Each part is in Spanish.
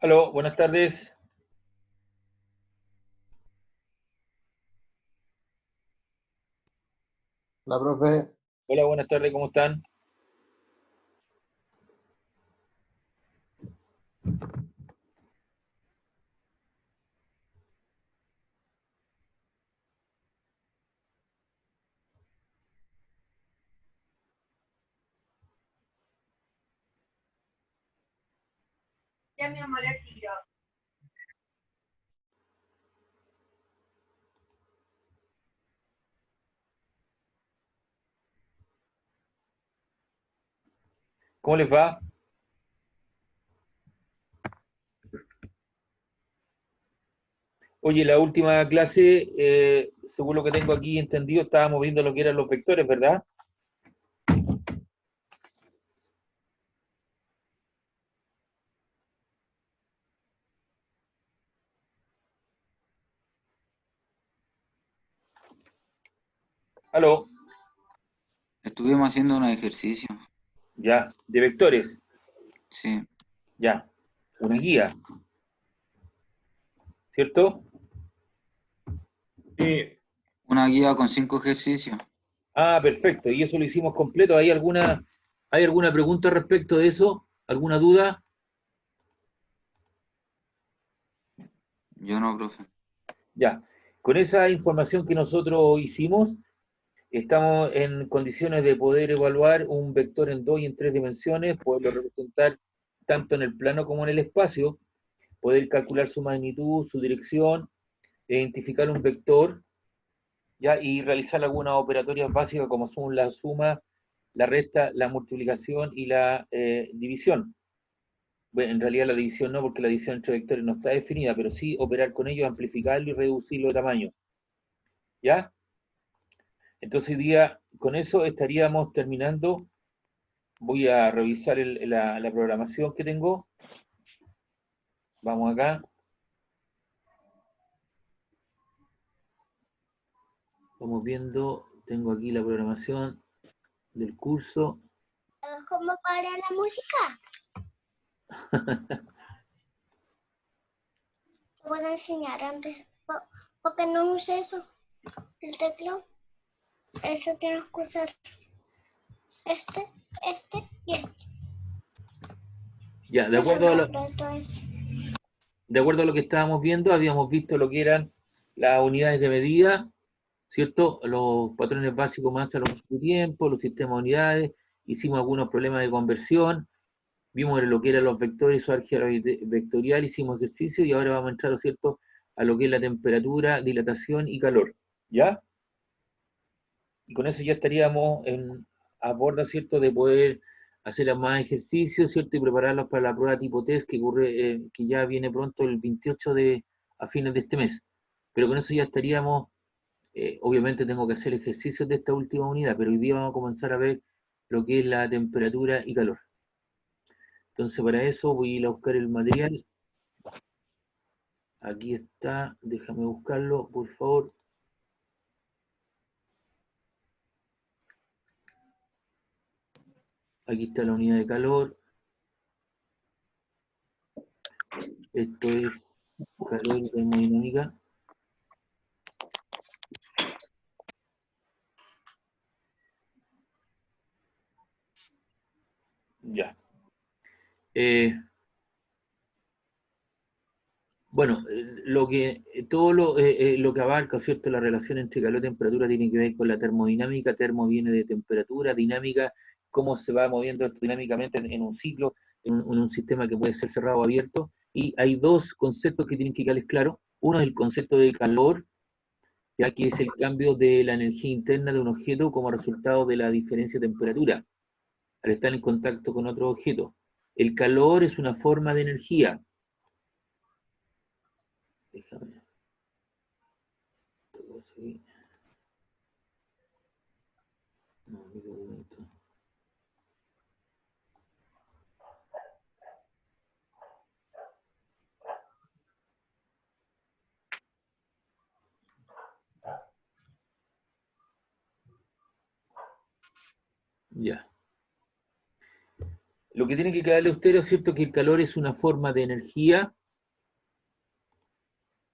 Aló, buenas tardes. La profe, Hola, buenas tardes, ¿cómo están? Ya mi amor, aquí yo. ¿Cómo les va? Oye, la última clase, según lo que tengo aquí entendido, estábamos viendo lo que eran los vectores, ¿verdad? Aló, Estuvimos haciendo unos ejercicios, ya, de vectores, sí. ya, una guía, ¿cierto? sí, Una guía con 5 ejercicios. Ah, perfecto, y eso lo hicimos completo. ¿Hay alguna pregunta respecto de eso? ¿Alguna duda? Yo no, profe. Ya, con esa información que nosotros hicimos, estamos en condiciones de poder evaluar un vector en dos y en tres dimensiones, poderlo representar tanto en el plano como en el espacio, poder calcular su magnitud, su dirección, identificar un vector, ¿ya? Y realizar algunas operatorias básicas como son la suma, la resta, la multiplicación y la división. Bueno, en realidad la división no, porque la división entre vectores no está definida, pero sí operar con ellos, amplificarlo y reducirlo de tamaño. ¿Ya? Entonces hoy día con eso estaríamos terminando. Voy a revisar la programación que tengo. Vamos acá. Vamos viendo. Tengo aquí la programación del curso. ¿Cómo para la música? Te voy a enseñar antes. ¿Por qué no usé eso? El teclado. Eso tienes que usar este y este. Ya, Eso no aprieto eso. de acuerdo a lo que estábamos viendo, habíamos visto lo que eran las unidades de medida, ¿cierto? Los patrones básicos más a lo de tiempo, los sistemas de unidades, hicimos algunos problemas de conversión, vimos lo que eran los vectores, su álgebra vectorial, hicimos ejercicio y ahora vamos a entrar, ¿cierto?, a lo que es la temperatura, dilatación y calor, ¿ya? Y con eso ya estaríamos a bordo, ¿cierto?, de poder hacer más ejercicios, ¿cierto?, y prepararlos para la prueba tipo test que ocurre, que ya viene pronto el 28 a fines de este mes. Pero con eso ya estaríamos, obviamente tengo que hacer ejercicios de esta última unidad, pero hoy día vamos a comenzar a ver lo que es la temperatura y calor. Entonces para eso voy a ir a buscar el material. Aquí está, déjame buscarlo, por favor. Aquí está la unidad de calor. Esto es calor y termodinámica. Ya. Bueno, todo lo que abarca, ¿cierto?, la relación entre calor y temperatura tiene que ver con la termodinámica. Termo viene de temperatura, dinámica, cómo se va moviendo esto dinámicamente en un ciclo, en un sistema que puede ser cerrado o abierto. Y hay dos conceptos que tienen que quedar claros. Uno es el concepto de calor, ya que es el cambio de la energía interna de un objeto como resultado de la diferencia de temperatura al estar en contacto con otro objeto. El calor es una forma de energía. Déjame. No, mi documento. Ya. Lo que tiene que quedarle a usted es cierto que el calor es una forma de energía,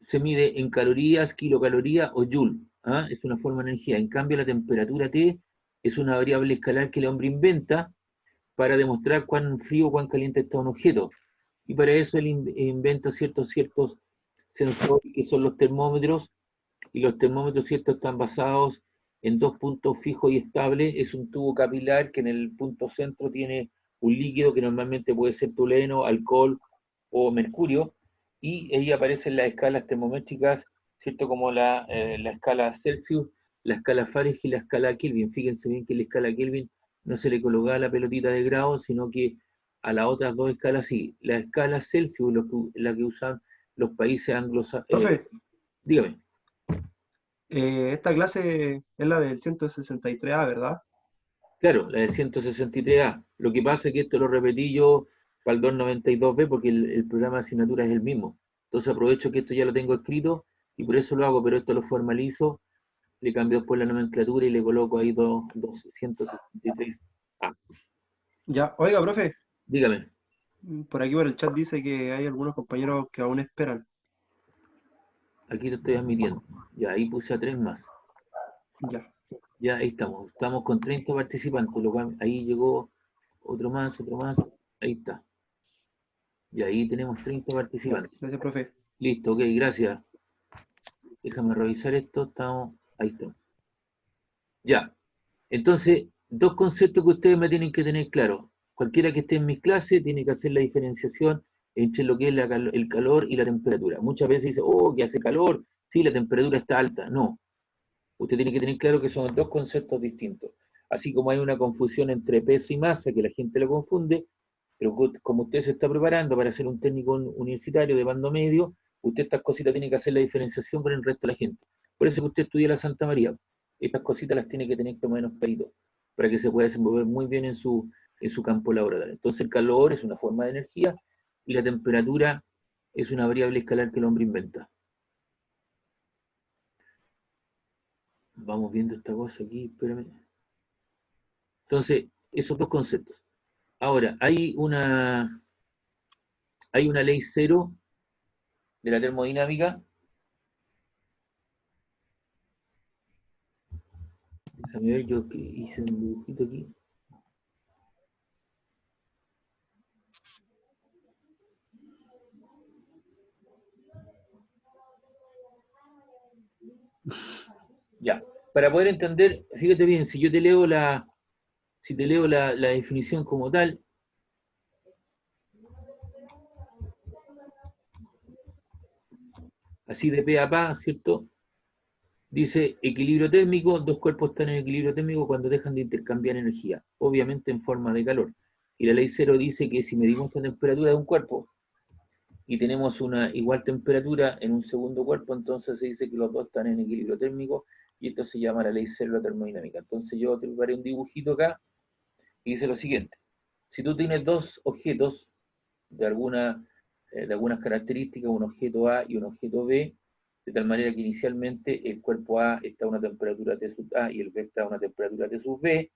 se mide en calorías, kilocalorías o joule, ¿ah? Es una forma de energía. En cambio, la temperatura T es una variable escalar que el hombre inventa para demostrar cuán frío o cuán caliente está un objeto. Y para eso él inventa ciertos sensores que son los termómetros, y los termómetros ciertos están basados en dos puntos fijos y estables. Es un tubo capilar que en el punto centro tiene un líquido que normalmente puede ser tolueno, alcohol o mercurio, y ahí aparecen las escalas termométricas, ¿cierto? Como la escala Celsius, la escala Fahrenheit y la escala Kelvin. Fíjense bien que la escala Kelvin no se le colocaba la pelotita de grados, sino que a las otras dos escalas sí. La escala Celsius, la que usan los países anglosajones. Profe, Dígame. esta clase es la del 163A, ¿verdad? Claro, la del 163A. Lo que pasa es que esto lo repetí yo para el 292B porque el programa de asignatura es el mismo. Entonces aprovecho que esto ya lo tengo escrito y por eso lo hago, pero esto lo formalizo, le cambio después la nomenclatura y le coloco ahí 163A. Ya, oiga, profe, Dígame, por aquí por el chat dice que hay algunos compañeros que aún esperan. aquí te estoy admitiendo. Ya, ahí puse a 3 más. Ya, Ya, ahí estamos. Estamos con 30 participantes, lo cual ahí llegó otro más, ahí está. Y ahí tenemos 30 ya, participantes. gracias, profe. Listo, ok, gracias. Déjame revisar esto, estamos, ahí está. Ya, entonces, dos conceptos que ustedes me tienen que tener claros. Cualquiera que esté en mis clases tiene que hacer la diferenciación entre lo que es el calor y la temperatura. Muchas veces dice, oh, que hace calor, sí, la temperatura está alta. No, usted tiene que tener claro que son dos conceptos distintos. Así como hay una confusión entre peso y masa, que la gente lo confunde, pero como usted se está preparando para ser un técnico universitario de bando medio, usted estas cositas tiene que hacer la diferenciación con el resto de la gente. Por eso que usted estudia la Santa María. Estas cositas las tiene que tener como menos perito, para que se pueda desenvolver muy bien en su campo laboral. Entonces el calor es una forma de energía y la temperatura es una variable escalar que el hombre inventa. Vamos viendo esta cosa aquí, espérame. Entonces, esos dos conceptos. Ahora, hay una ley cero de la termodinámica. Déjame ver, yo que hice un dibujito aquí. Ya, para poder entender, fíjate bien, si yo te leo la definición como tal, así de pe a pa, ¿cierto? Dice equilibrio térmico, dos cuerpos están en equilibrio térmico cuando dejan de intercambiar energía, obviamente en forma de calor. Y la ley cero dice que si medimos la temperatura de un cuerpo y tenemos una igual temperatura en un segundo cuerpo, entonces se dice que los dos están en equilibrio térmico y esto se llama la ley cero de la termodinámica. Entonces yo te preparé un dibujito acá y dice lo siguiente. Si tú tienes dos objetos de algunas características, un objeto A y un objeto B, de tal manera que inicialmente el cuerpo A está a una temperatura T sub A y el B está a una temperatura T sub B,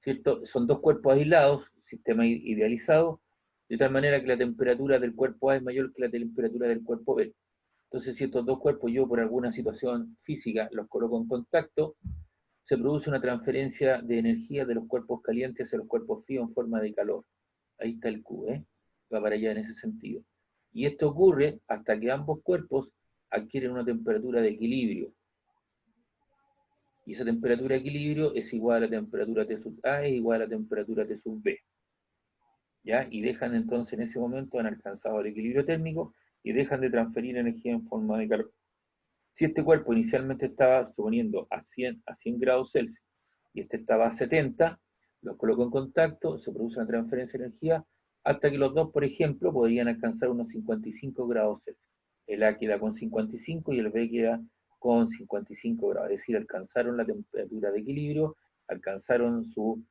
¿cierto? Son dos cuerpos aislados, sistema idealizado, de tal manera que la temperatura del cuerpo A es mayor que la temperatura del cuerpo B. Entonces, si estos dos cuerpos yo por alguna situación física los coloco en contacto, se produce una transferencia de energía de los cuerpos calientes hacia los cuerpos fríos en forma de calor. Ahí está el Q, ¿eh? Va para allá en ese sentido. Y esto ocurre hasta que ambos cuerpos adquieren una temperatura de equilibrio. Y esa temperatura de equilibrio es igual a la temperatura T sub A, es igual a la temperatura T sub B. ¿Ya? Y dejan entonces en ese momento, han alcanzado el equilibrio térmico y dejan de transferir energía en forma de calor. Si este cuerpo inicialmente estaba, suponiendo, a 100 grados Celsius y este estaba a 70, los coloco en contacto, se produce una transferencia de energía hasta que los dos, por ejemplo, podrían alcanzar unos 55 grados Celsius. El A queda con 55 y el B queda con 55 grados, es decir, alcanzaron la temperatura de equilibrio, alcanzaron su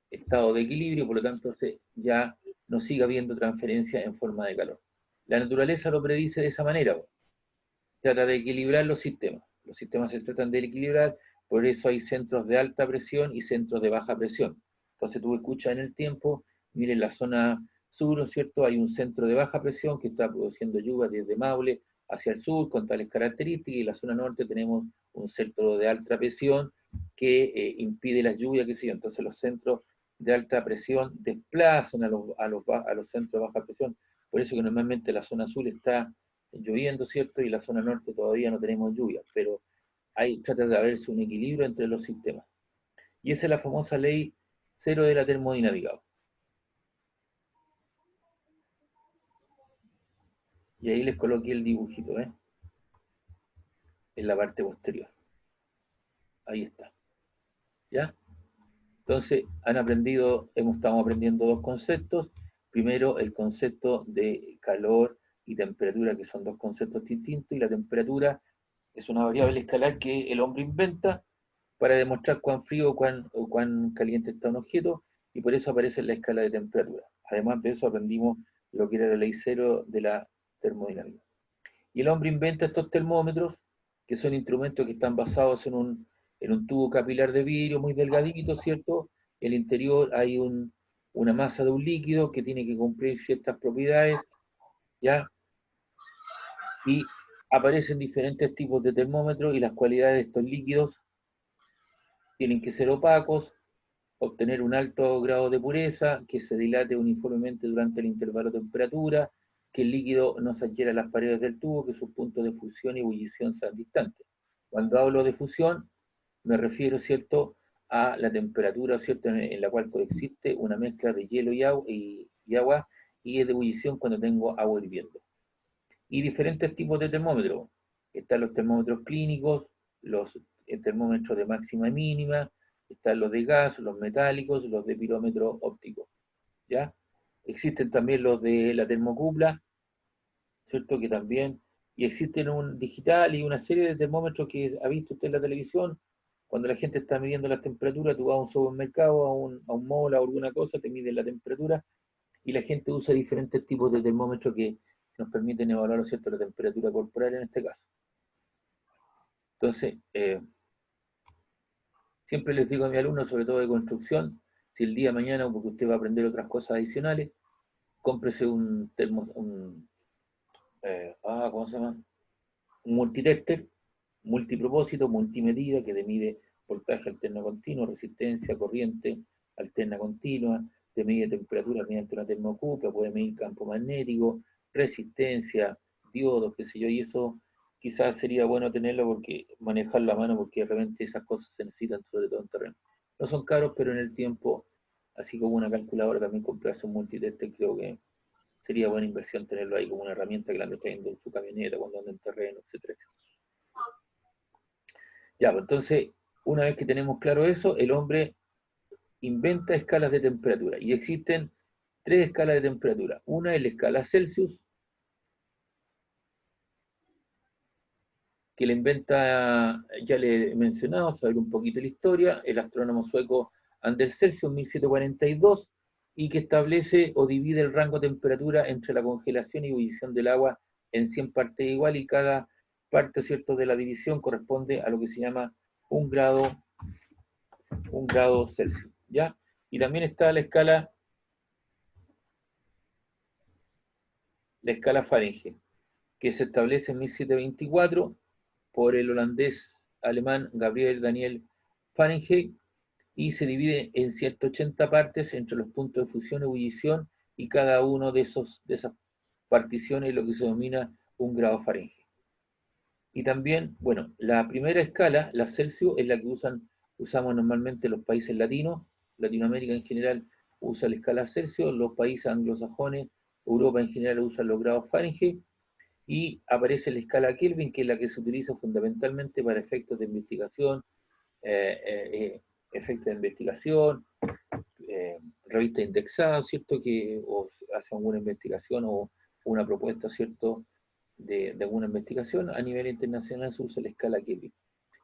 estado de equilibrio, por lo tanto ya no sigue habiendo transferencia en forma de calor. La naturaleza lo predice de esa manera, trata de equilibrar los sistemas se tratan de equilibrar, por eso hay centros de alta presión y centros de baja presión. Entonces tú escuchas en el tiempo Miren la zona sur, ¿no es cierto? Hay un centro de baja presión que está produciendo lluvia desde Maule hacia el sur con tales características, y en la zona norte tenemos un centro de alta presión que impide las lluvias, qué sé yo. Entonces los centros de alta presión desplazan a los centros de baja presión. Por eso que normalmente la zona sur está lloviendo, ¿cierto? Y la zona norte todavía no tenemos lluvia, pero trata de haberse un equilibrio entre los sistemas. Y esa es la famosa ley cero de la termodinámica. Y ahí les coloqué el dibujito, ¿eh? En la parte posterior. Ahí está. ¿Ya? Entonces, estamos aprendiendo dos conceptos. Primero, el concepto de calor y temperatura, que son dos conceptos distintos, y la temperatura es una variable escalar que el hombre inventa para demostrar cuán frío o cuán caliente está un objeto, y por eso aparece en la escala de temperatura. Además de eso aprendimos lo que era la ley cero de la termodinámica. Y el hombre inventa estos termómetros, que son instrumentos que están basados en un tubo capilar de vidrio muy delgadito, ¿cierto? En el interior hay una masa de un líquido que tiene que cumplir ciertas propiedades, ¿ya? Y aparecen diferentes tipos de termómetros, y las cualidades de estos líquidos tienen que ser opacos, obtener un alto grado de pureza, que se dilate uniformemente durante el intervalo de temperatura, que el líquido no se adhiera a las paredes del tubo, que sus puntos de fusión y ebullición sean distantes. Cuando hablo de fusión, me refiero, ¿cierto?, a la temperatura, ¿cierto?, en la cual coexiste una mezcla de hielo y agua, y es de ebullición cuando tengo agua hirviendo. Y diferentes tipos de termómetros. Están los termómetros clínicos, los termómetros de máxima y mínima, están los de gas, los metálicos, los de pirómetro óptico, ¿ya? Existen también los de la termocupla, ¿cierto? Que también, y existen un digital y una serie de termómetros que ha visto usted en la televisión. Cuando la gente está midiendo la temperatura, tú vas a un supermercado, a un mall, a alguna cosa, te miden la temperatura, y la gente usa diferentes tipos de termómetros que nos permiten evaluar, ¿cierto?, la temperatura corporal en este caso. Entonces, siempre les digo a mis alumnos, sobre todo de construcción, si el día de mañana, porque usted va a aprender otras cosas adicionales, cómprese un ¿cómo se llama? Un multitester, multipropósito, multimedida, que te mide voltaje alterno continuo, resistencia, corriente alterna continua, te mide temperatura mediante una termocupla, puede medir campo magnético, resistencia, diodos, qué sé yo, y eso quizás sería bueno tenerlo porque manejar la mano, porque de repente esas cosas se necesitan sobre todo en terreno. No son caros, pero en el tiempo, así como una calculadora, también comprarse un multitester, creo que sería buena inversión tenerlo ahí como una herramienta que la ande trayendo en su camioneta cuando anda en terreno, etcétera. Ya, pues entonces, una vez que tenemos claro eso, el hombre inventa escalas de temperatura, y existen tres escalas de temperatura. Una es la escala Celsius, que la inventa, ya le he mencionado, saber un poquito la historia, el astrónomo sueco Anders Celsius, 1742, y que establece o divide el rango de temperatura entre la congelación y ebullición del agua en 100 partes igual, y cada parte, ¿cierto?, de la división corresponde a lo que se llama un grado Celsius, ¿ya? Y también está la escala Fahrenheit, que se establece en 1724 por el holandés alemán Gabriel Daniel Fahrenheit, y se divide en 180 partes entre los puntos de fusión y ebullición, y cada uno de esas particiones es lo que se denomina un grado Fahrenheit. Y también, bueno, la primera escala, la Celsius, es la que usamos normalmente los países latinos. Latinoamérica en general usa la escala Celsius, los países anglosajones, Europa en general usan los grados Fahrenheit, y aparece la escala Kelvin, que es la que se utiliza fundamentalmente para efectos de investigación, revistas indexadas, ¿cierto?, que o hacen alguna investigación o una propuesta, ¿cierto?, de alguna investigación a nivel internacional, se usa la escala Kelvin.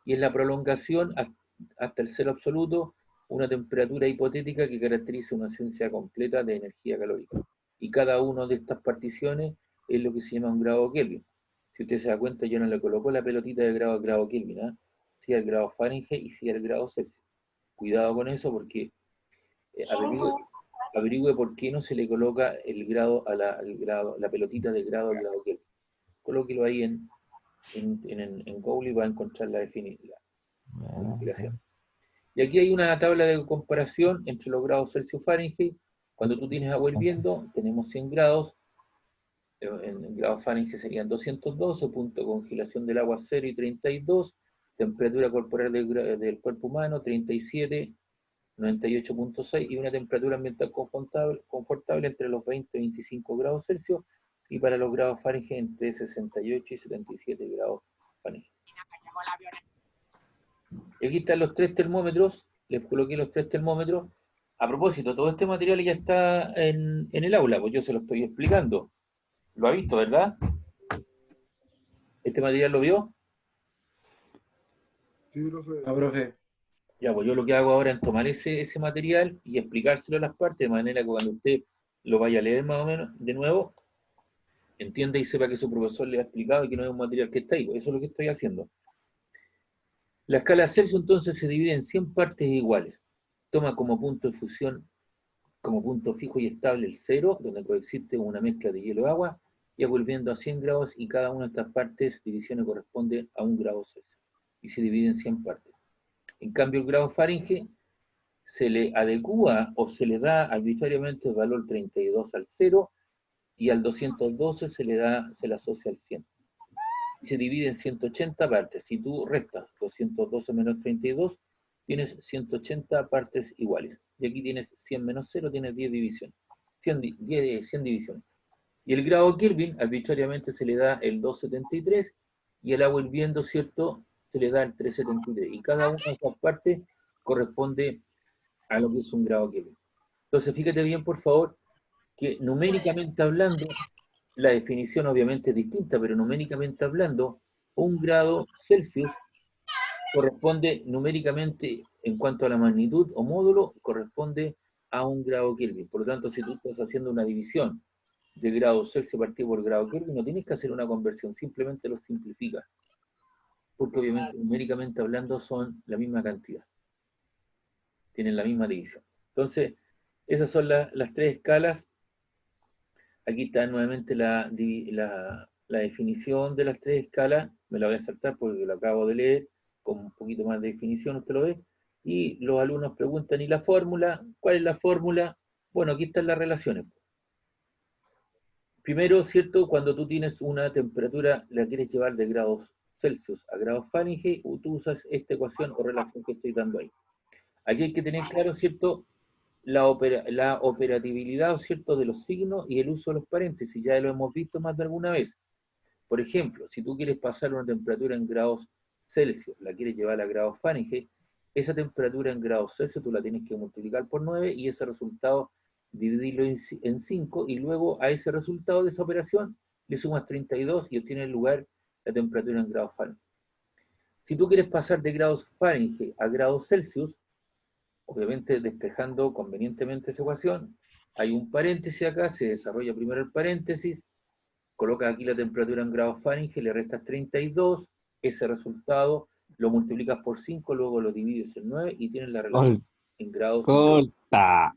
Y es la prolongación hasta el cero absoluto, una temperatura hipotética que caracteriza una ausencia completa de energía calórica. Y cada una de estas particiones es lo que se llama un grado Kelvin. Si usted se da cuenta, yo no le coloco la pelotita de grado Kelvin, ¿eh? Sí al grado Fahrenheit y sí al grado Celsius. Cuidado con eso, porque averigüe por qué no se le coloca el grado a la pelotita de grado al grado Kelvin. Colóquelo ahí en Google y va a encontrar la explicación. Y aquí hay una tabla de comparación entre los grados Celsius Fahrenheit. Cuando tú tienes agua hirviendo, tenemos 100 grados. En grados Fahrenheit serían 212, punto de congelación del agua 0 y 32, temperatura corporal del cuerpo humano 37, 98.6 y una temperatura ambiental confortable entre los 20 y 25 grados Celsius y para los grados Fahrenheit entre 68 y 77 grados Fahrenheit. Y aquí están los 3 termómetros, les coloqué los 3 termómetros. A propósito, todo este material ya está en el aula, pues yo se lo estoy explicando. Lo ha visto, ¿verdad? ¿Este material lo vio? Sí, profe. Ah, profe. Ya, pues yo lo que hago ahora es tomar ese material y explicárselo a las partes, de manera que cuando usted lo vaya a leer más o menos de nuevo, entienda y sepa que su profesor le ha explicado y que no es un material que está ahí. Pues eso es lo que estoy haciendo. La escala Celsius entonces se divide en 100 partes iguales. Toma como punto de fusión, como punto fijo y estable el 0, donde coexiste una mezcla de hielo y agua, ya volviendo a 100 grados y cada una de estas partes, divisiones, corresponde a 1 grado Celsius. Y se divide en 100 partes. En cambio, el grado Fahrenheit se le adecúa o se le da arbitrariamente el valor 32 al 0 y al 212 se le asocia al 100. Y se divide en 180 partes. Si tú restas 212 menos 32, tienes 180 partes iguales. Y aquí tienes 100 menos 0, tienes 10 divisiones. 100 divisiones. Y el grado Kelvin arbitrariamente se le da el 273 y el agua hirviendo, ¿cierto?, se le da el 373. Y cada una de estas partes corresponde a lo que es un grado Kelvin. Entonces, fíjate bien, por favor, que numéricamente hablando, la definición obviamente es distinta, pero numéricamente hablando, 1 grado Celsius corresponde numéricamente, en cuanto a la magnitud o módulo, corresponde a 1 grado Kelvin. Por lo tanto, si tú estás haciendo una división de grado Celsius partido por grado Kelvin, no tienes que hacer una conversión, simplemente lo simplificas. Porque obviamente numéricamente hablando son la misma cantidad. Tienen la misma división. Entonces, esas son las 3 escalas. Aquí está nuevamente la definición de las 3 escalas. Me la voy a saltar porque lo acabo de leer con un poquito más de definición, usted lo ve. Y los alumnos preguntan, ¿y la fórmula? ¿Cuál es la fórmula? Bueno, aquí están las relaciones. Primero, ¿cierto? Cuando tú tienes una temperatura, la quieres llevar de grados Celsius a grados Fahrenheit, tú usas esta ecuación o relación que estoy dando ahí. Aquí hay que tener claro, ¿cierto?, la operatividad, ¿cierto?, de los signos y el uso de los paréntesis. Ya lo hemos visto más de alguna vez. Por ejemplo, si tú quieres pasar una temperatura en grados Celsius, la quieres llevar a grados Fahrenheit, esa temperatura en grados Celsius tú la tienes que multiplicar por 9 y ese resultado dividirlo en 5 y luego a ese resultado de esa operación le sumas 32 y obtienes el lugar la temperatura en grados Fahrenheit. Si tú quieres pasar de grados Fahrenheit a grados Celsius, obviamente despejando convenientemente esa ecuación, hay un paréntesis acá, se desarrolla primero el paréntesis, colocas aquí la temperatura en grados Fahrenheit, le restas 32, ese resultado lo multiplicas por 5, luego lo divides en 9 y tienes la relación en grados. Corta.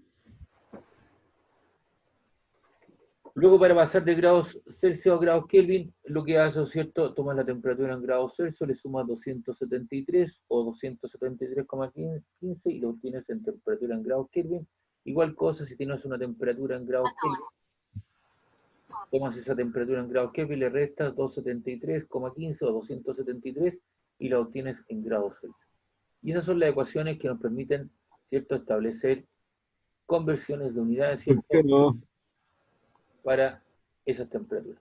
Luego, para pasar de grados Celsius a grados Kelvin, lo que haces, ¿cierto? Tomas la temperatura en grados Celsius, le sumas 273 o 273,15 y lo obtienes en temperatura en grados Kelvin. Igual cosa si tienes una temperatura en grados Kelvin. Tomas esa temperatura en grados Kelvin, le restas 273,15 o 273 y la obtienes en grados Celsius. Y esas son las ecuaciones que nos permiten, ¿cierto?, establecer conversiones de unidades, ¿cierto?, ¿Por qué no? para esas temperaturas.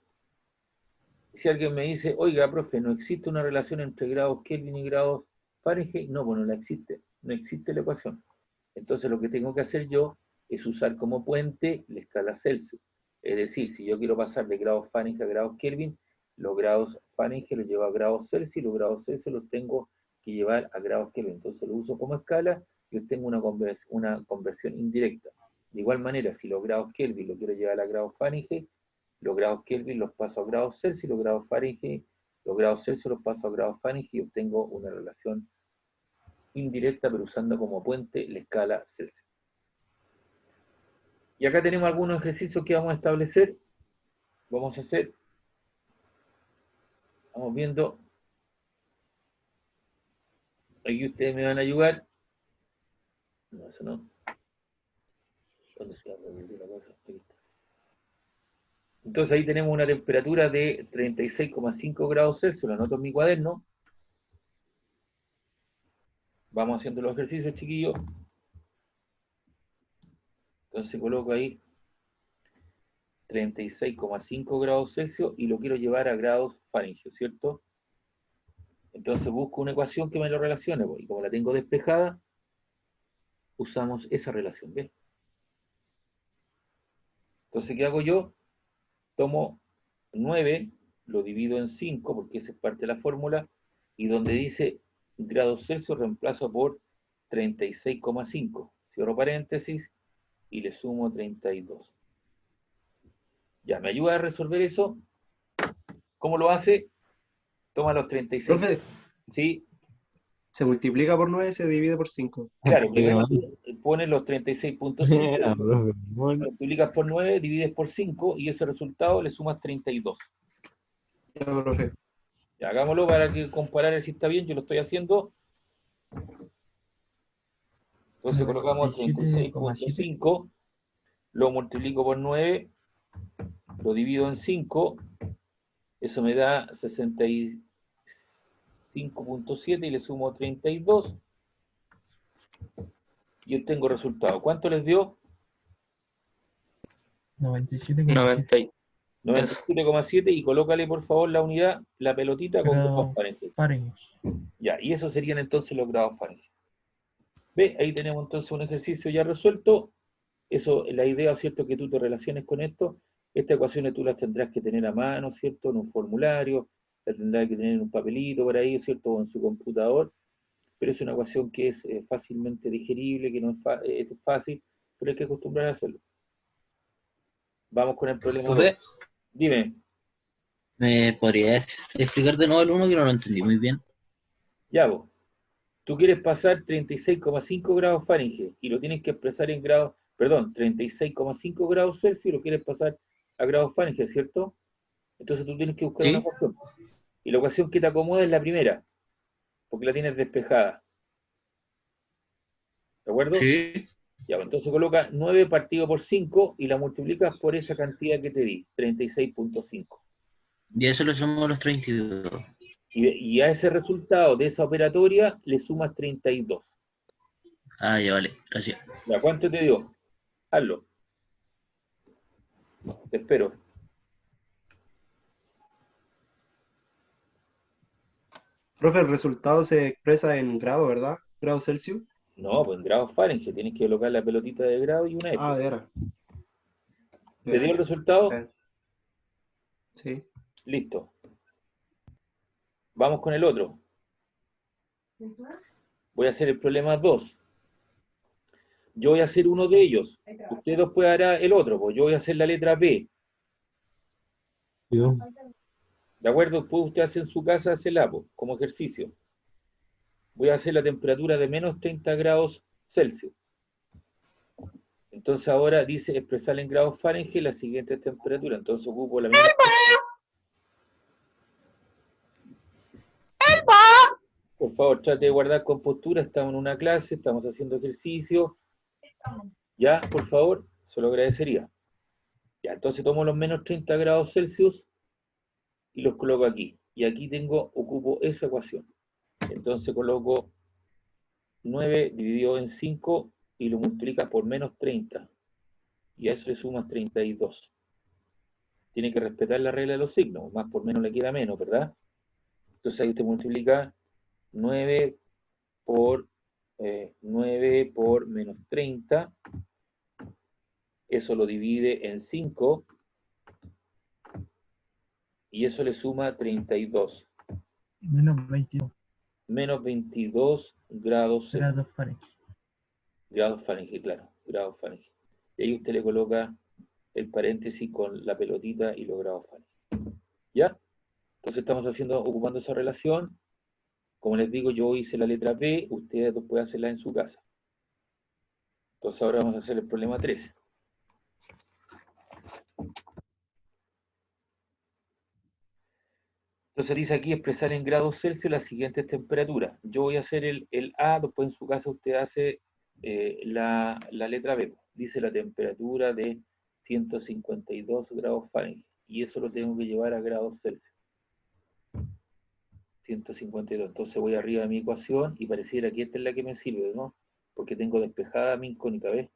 Si alguien me dice, oiga, profe, ¿no existe una relación entre grados Kelvin y grados Fahrenheit? No, bueno, no existe. No existe la ecuación. Entonces lo que tengo que hacer yo es usar como puente la escala Celsius. Es decir, si yo quiero pasar de grados Fahrenheit a grados Kelvin, los grados Fahrenheit los llevo a grados Celsius y los grados Celsius los tengo que llevar a grados Kelvin. Entonces lo uso como escala y obtengo una conversión indirecta. De igual manera, si los grados Kelvin los quiero llevar a grados Fahrenheit, los grados Kelvin los paso a grados Celsius y los grados Fahrenheit, los grados Celsius los paso a grados Fahrenheit y obtengo una relación indirecta, pero usando como puente la escala Celsius. Y acá tenemos algunos ejercicios que vamos a establecer. Vamos a hacer. Vamos viendo. Aquí ustedes me van a ayudar. No, eso no. ¿Dónde se va a perder la cosa? Aquí está. Entonces ahí tenemos una temperatura de 36,5 grados Celsius. Lo anoto en mi cuaderno. Vamos haciendo los ejercicios, chiquillos. Entonces coloco ahí 36,5 grados Celsius y lo quiero llevar a grados Fahrenheit, ¿cierto? Entonces busco una ecuación que me lo relacione, pues, y como la tengo despejada, usamos esa relación, ¿ves? Entonces, ¿qué hago yo? Tomo 9, lo divido en 5, porque esa es parte de la fórmula, y donde dice grados Celsius reemplazo por 36,5. Cierro paréntesis y le sumo 32. Ya, ¿me ayuda a resolver eso? ¿Cómo lo hace? Toma los 36. Profe, ¿Sí? se multiplica por 9, se divide por 5. Claro, primero pones los 36,5, multiplicas por 9, divides por 5 y ese resultado le sumas 32. Ya, profe. Ya, hagámoslo para que comparar si está bien, yo lo estoy haciendo. Entonces colocamos 36,5, lo multiplico por 9, lo divido en 5, eso me da 65,7 y le sumo 32 y obtengo resultado. ¿Cuánto les dio? 97,7 97,7 y colócale por favor la unidad, la pelotita con grados Fahrenheit. Fahrenheit. Ya, y esos serían entonces los grados Fahrenheit. ¿Ve? Ahí tenemos entonces un ejercicio ya resuelto. Eso, la idea, ¿cierto?, que tú te relaciones con esto. Estas ecuaciones tú las tendrás que tener a mano, ¿cierto?, en un formulario, las tendrás que tener en un papelito por ahí, ¿cierto?, o en su computador. Pero es una ecuación que es fácilmente digerible, que no es, es fácil, pero hay que acostumbrar a hacerlo. Vamos con el problema. Profe, Dime. ¿me podrías explicar de nuevo el 1 que no lo entendí muy bien? Ya vos. Tú quieres pasar 36,5 grados Fahrenheit y lo tienes que expresar en grados, perdón, 36,5 grados Celsius y lo quieres pasar a grados Fahrenheit, ¿cierto? Entonces tú tienes que buscar una ¿Sí? ecuación. Y la ecuación que te acomoda es la primera, porque la tienes despejada. ¿De acuerdo? Sí. Ya, pues, entonces coloca 9 partido por 5 y la multiplicas por esa cantidad que te di, 36,5. Y eso le sumo los 32. Y a ese resultado de esa operatoria le sumas 32. Ah, ya vale, gracias. ¿Ya cuánto te dio? Hazlo. Te espero. Profe, el resultado se expresa en grado, ¿verdad? Grado Celsius. No, pues en grados Fahrenheit. Tienes que colocar la pelotita de grado y una F. Ah, de veras. ¿Te dio el resultado? Sí. Listo. Vamos con el otro. Voy a hacer el problema 2. Yo voy a hacer uno de ellos. Usted después hará el otro, pues yo voy a hacer la letra B. ¿De acuerdo? Después usted hace en su casa, hace el APO, como ejercicio. Voy a hacer la temperatura de menos 30 grados Celsius. Entonces ahora dice expresar en grados Fahrenheit la siguiente temperatura. Entonces ocupo la misma. Por favor, trate de guardar compostura. Estamos en una clase, estamos haciendo ejercicio. Ya, por favor, se lo agradecería. Ya, entonces tomo los menos 30 grados Celsius y los coloco aquí. Y aquí ocupo esa ecuación. Entonces coloco 9 dividido en 5 y lo multiplica por menos 30. Y a eso le sumas 32. Tiene que respetar la regla de los signos. Más por menos le queda menos, ¿verdad? Entonces ahí usted multiplica 9 por menos 30. Eso lo divide en 5. Y eso le suma 32. Menos 22 Menos 22 grados Celsius. grados Fahrenheit. Grados Fahrenheit, claro. Grados Fahrenheit. Y ahí usted le coloca el paréntesis con la pelotita y los grados Fahrenheit. ¿Ya? Entonces estamos ocupando esa relación. Como les digo, yo hice la letra B, ustedes pueden hacerla en su casa. Entonces ahora vamos a hacer el problema 3. Entonces dice aquí expresar en grados Celsius las siguientes temperaturas. Yo voy a hacer el A, después en su casa usted hace la letra B. Dice la temperatura de 152 grados Fahrenheit. Y eso lo tengo que llevar a grados Celsius. 152. Entonces voy arriba de mi ecuación y pareciera que esta es la que me sirve, ¿no? Porque tengo despejada mi incógnita, ¿ves?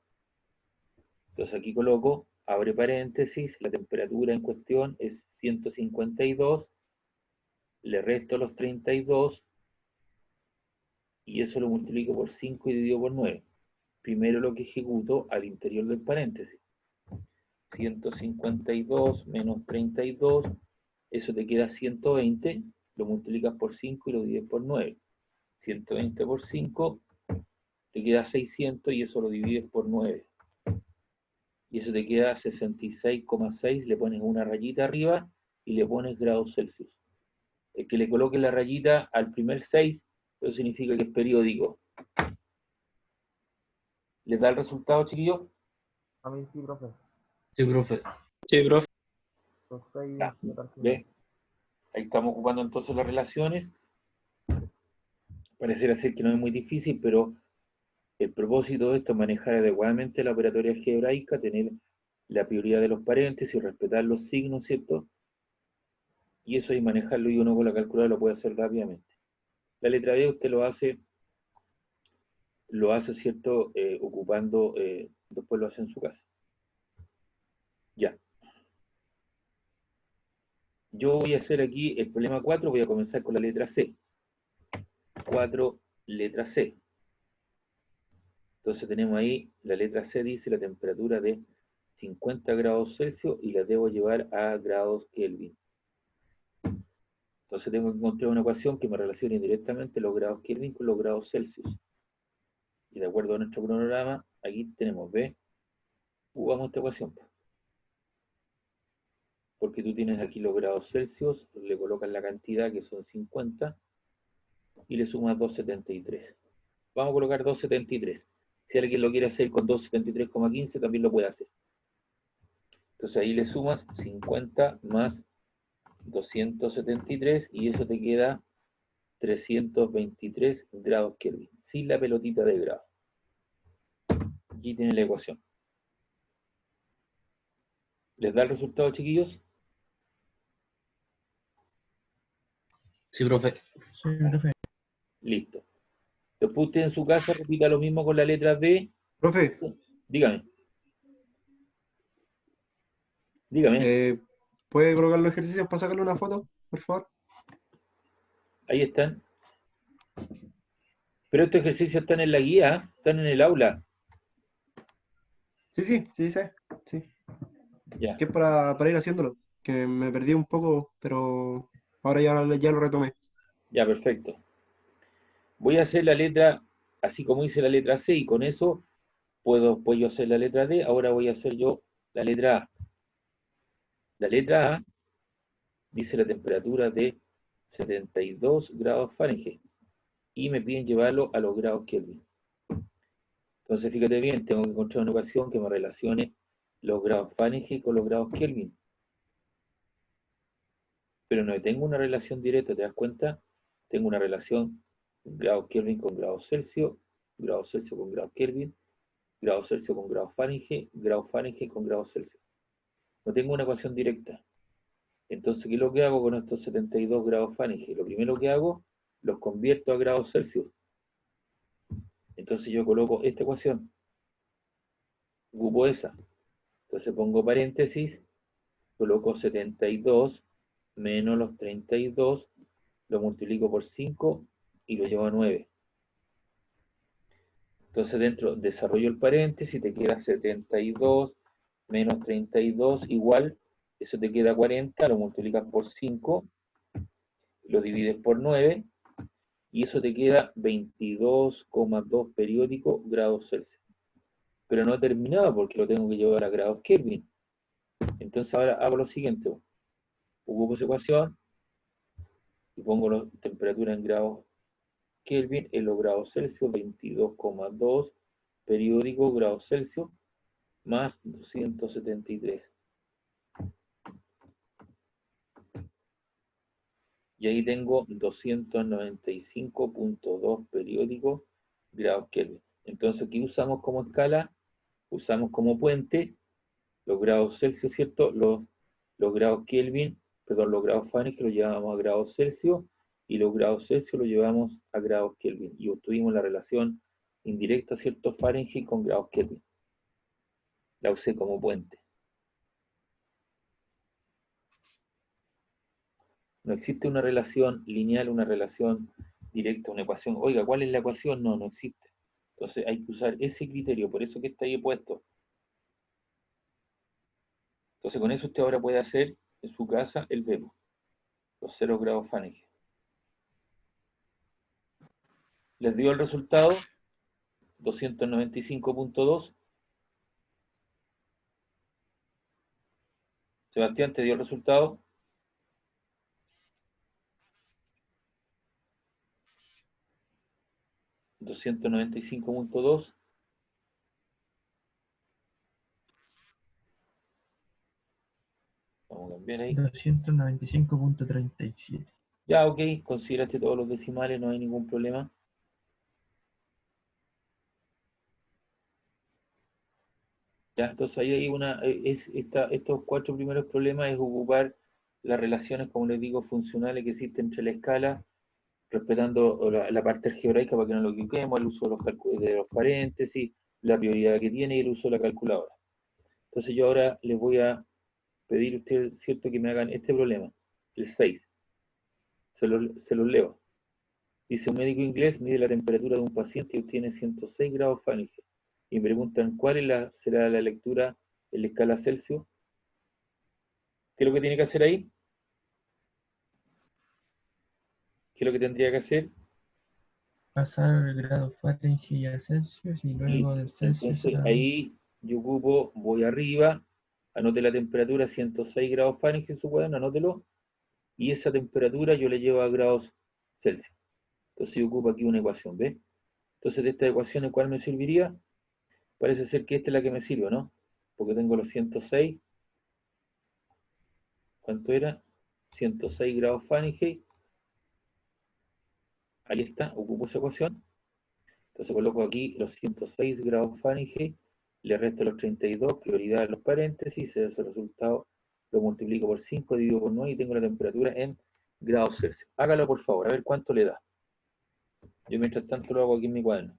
Entonces aquí coloco, abre paréntesis, la temperatura en cuestión es 152, le resto los 32 y eso lo multiplico por 5 y divido por 9. Primero lo que ejecuto al interior del paréntesis. 152 menos 32, eso te queda 120, lo multiplicas por 5 y lo divides por 9. 120 por 5, te queda 600 y eso lo divides por 9. Y eso te queda 66,6, le pones una rayita arriba y le pones grados Celsius. El que le coloque la rayita al primer 6, eso significa que es periódico. ¿Les da el resultado, chiquillos? A mí sí, profe. Sí, profe. Sí, profe. Los 6 Ya, de parcial. ¿ves? Ahí estamos ocupando entonces las relaciones. Pareciera ser que no es muy difícil, pero el propósito de esto es manejar adecuadamente la operatoria algebraica, tener la prioridad de los paréntesis, respetar los signos, ¿cierto? Y eso y manejarlo y uno con la calculadora lo puede hacer rápidamente. La letra B usted lo hace, ¿cierto? Ocupando, después lo hace en su casa. Ya. Yo voy a hacer aquí el problema 4, voy a comenzar con la letra C. 4, letra C. Entonces tenemos ahí, la letra C dice la temperatura de 50 grados Celsius y la debo llevar a grados Kelvin. Entonces tengo que encontrar una ecuación que me relacione directamente los grados Kelvin con los grados Celsius. Y de acuerdo a nuestro cronograma, aquí tenemos, ¿ve? Jugamos esta ecuación. Porque tú tienes aquí los grados Celsius, le colocas la cantidad que son 50 y le sumas 273. Vamos a colocar 273. Si alguien lo quiere hacer con 273,15 también lo puede hacer. Entonces ahí le sumas 50 más 273 y eso te queda 323 grados Kelvin, sin la pelotita de grado. Aquí tiene la ecuación. ¿Les da el resultado, chiquillos? Sí, profe. Sí, profe. Listo. Después usted en su casa repita lo mismo con la letra B. Profe, Dígame. Dígame. ¿puede colocar los ejercicios para sacarle una foto, por favor? Ahí están. Pero estos ejercicios están en la guía, ¿eh? Están en el aula. Sí, sí. Ya. Que es para ir haciéndolo. Que me perdí un poco, pero ahora ya lo retomé. Ya, perfecto. Voy a hacer la letra, así como hice la letra C, y con eso puedo yo hacer la letra D. Ahora voy a hacer yo la letra A. La letra A dice la temperatura de 72 grados Fahrenheit. Y me piden llevarlo a los grados Kelvin. Entonces, fíjate bien, tengo que encontrar una ecuación que me relacione los grados Fahrenheit con los grados Kelvin. Pero no tengo una relación directa, ¿te das cuenta? Tengo una relación grados Kelvin con grados Celsius con grados Kelvin, grados Celsius con grados Fahrenheit con grados Celsius. No tengo una ecuación directa. Entonces, ¿qué es lo que hago con estos 72 grados Fahrenheit? Lo primero que hago, los convierto a grados Celsius. Entonces yo coloco esta ecuación, ocupo esa. Entonces pongo paréntesis, coloco 72 menos los 32, lo multiplico por 5 y lo llevo a 9. Entonces dentro desarrollo el paréntesis, te queda 72 menos 32 igual, eso te queda 40, lo multiplicas por 5, lo divides por 9, y eso te queda 22,2 periódico grados Celsius. Pero no he terminado porque lo tengo que llevar a grados Kelvin. Entonces ahora hago lo siguiente. Ocupo esa ecuación y pongo la temperatura en grados Kelvin en los grados Celsius, 22,2 periódico grados Celsius más 273. Y ahí tengo 295.2 periódicos grados Kelvin. Entonces, ¿qué usamos como escala? Usamos como puente los grados Celsius, ¿cierto? Los grados Kelvin, perdón, los grados Fahrenheit los llevamos a grados Celsius y los grados Celsius los llevamos a grados Kelvin. Y obtuvimos la relación indirecta, ¿cierto? Fahrenheit con grados Kelvin. La usé como puente. No existe una relación lineal, una relación directa, una ecuación. Oiga, ¿cuál es la ecuación? No, no existe. Entonces hay que usar ese criterio, por eso que está ahí puesto. Entonces con eso usted ahora puede hacer en su casa el VEMO, los 0 grados Fahrenheit. Les dio el resultado, 295.2. Sebastián, ¿te dio el resultado? $295.2. Vamos a cambiar ahí. 295.37. Ya, ok, consideraste todos los decimales, no hay ningún problema. Ya, entonces ahí hay estos 4 primeros problemas es ocupar las relaciones, como les digo, funcionales que existen entre la escala, respetando la parte algebraica para que no lo equivoquemos, el uso de los paréntesis, la prioridad que tiene y el uso de la calculadora. Entonces yo ahora les voy a pedir a ustedes, ¿cierto?, que me hagan este problema, el 6. Se los leo. Dice, un médico inglés mide la temperatura de un paciente y obtiene 106 grados Fahrenheit. Y me preguntan, ¿cuál será la lectura en la escala Celsius? ¿Qué es lo que tiene que hacer ahí? ¿Qué es lo que tendría que hacer? Pasar el grado Fahrenheit a Celsius y luego del Celsius Entonces ahí yo ocupo, voy arriba, anote la temperatura 106 grados Fahrenheit en su cuaderno, anótelo, y esa temperatura yo le llevo a grados Celsius. Entonces yo ocupo aquí una ecuación, ¿ves? Entonces de esta ecuación, ¿cuál me serviría? Parece ser que esta es la que me sirve, ¿no? Porque tengo los 106. ¿Cuánto era? 106 grados Fahrenheit. Ahí está, ocupo esa ecuación. Entonces coloco aquí los 106 grados Fahrenheit, le resto los 32, prioridad en los paréntesis, ese resultado lo multiplico por 5, divido por 9 y tengo la temperatura en grados Celsius. Hágalo por favor, a ver cuánto le da. Yo mientras tanto lo hago aquí en mi cuaderno.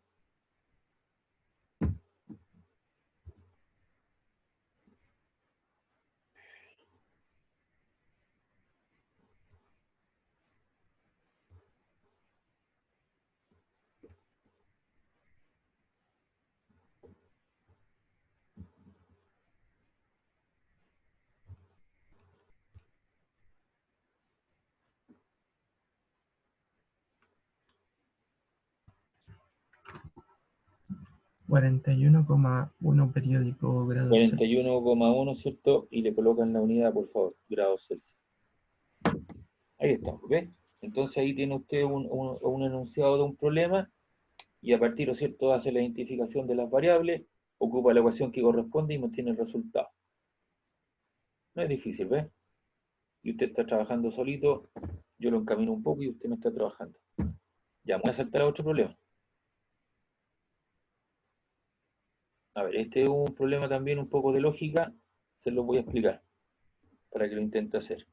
...41,1 periódico grados Celsius. 41,1, ¿cierto? Y le colocan la unidad, por favor, grados Celsius. Ahí está, ¿ves? Entonces ahí tiene usted un enunciado de un problema y a partir, ¿no es cierto?, hace la identificación de las variables, ocupa la ecuación que corresponde y me obtiene el resultado. No es difícil, ¿ves? Y usted está trabajando solito, yo lo encamino un poco y usted me está trabajando. Ya, me voy a saltar a otro problema. A ver, este es un problema también un poco de lógica, se lo voy a explicar para que lo intente hacer.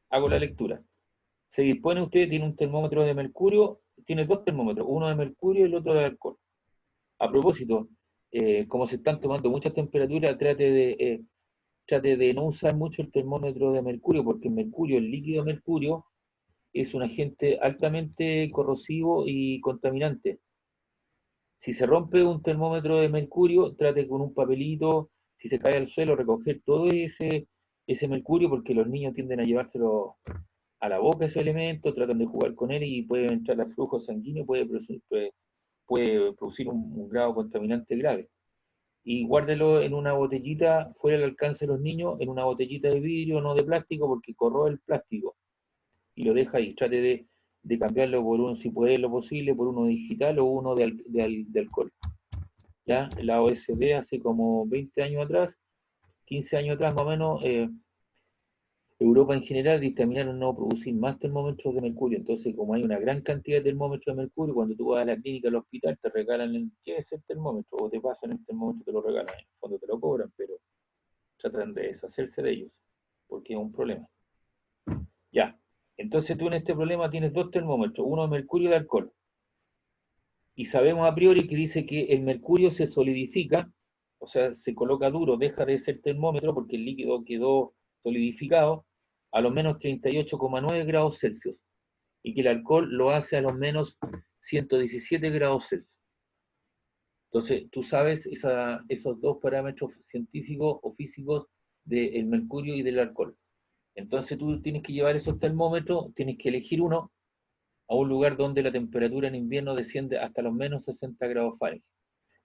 Hago la lectura. Se dispone usted, tiene un termómetro de mercurio, tiene 2 termómetros, uno de mercurio y el otro de alcohol. A propósito, como se están tomando muchas temperaturas, trate de no usar mucho el termómetro de mercurio, porque el líquido mercurio, es un agente altamente corrosivo y contaminante. Si se rompe un termómetro de mercurio, trate con un papelito, si se cae al suelo, recoger todo ese mercurio, porque los niños tienden a llevárselo a la boca ese elemento, tratan de jugar con él y puede entrar al flujo sanguíneo, puede producir un grado contaminante grave. Y guárdelo en una botellita, fuera del alcance de los niños, en una botellita de vidrio, no de plástico, porque corroe el plástico. Y lo deja ahí. Trate de cambiarlo por uno, si puede lo posible, por uno digital o uno de alcohol. ¿Ya? La OSD hace como 20 años atrás, 15 años atrás más o menos, Europa en general dictaminaron no producir más termómetros de mercurio. Entonces, como hay una gran cantidad de termómetros de mercurio, cuando tú vas a la clínica, al hospital, te regalan el termómetro, o te pasan el termómetro, te lo regalan. En el fondo te lo cobran, pero tratan de deshacerse de ellos, porque es un problema. Ya, entonces tú en este problema tienes dos termómetros, uno de mercurio y de alcohol. Y sabemos a priori que dice que el mercurio se solidifica, o sea, se coloca duro, deja de ser termómetro porque el líquido quedó solidificado a los menos 38,9 grados Celsius. Y que el alcohol lo hace a los menos 117 grados Celsius. Entonces, tú sabes esos dos parámetros científicos o físicos del mercurio y del alcohol. Entonces tú tienes que llevar esos termómetros, tienes que elegir uno a un lugar donde la temperatura en invierno desciende hasta los menos 60 grados Fahrenheit.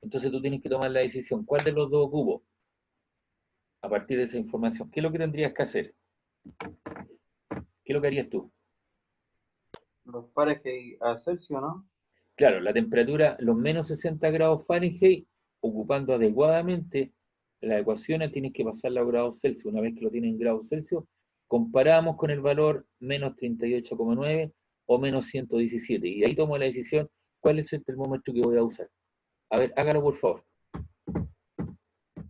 Entonces tú tienes que tomar la decisión, ¿cuál de los dos ocupo? A partir de esa información, ¿qué es lo que tendrías que hacer? ¿Qué es lo que harías tú? Los pares que a Celsius, ¿no? Claro, la temperatura, los menos 60 grados Fahrenheit, ocupando adecuadamente las ecuaciones, tienes que pasarla a grados Celsius. Una vez que lo tienes en grados Celsius, comparamos con el valor menos 38,9 o menos 117. Y ahí tomo la decisión, ¿cuál es el termómetro que voy a usar? A ver, hágalo por favor.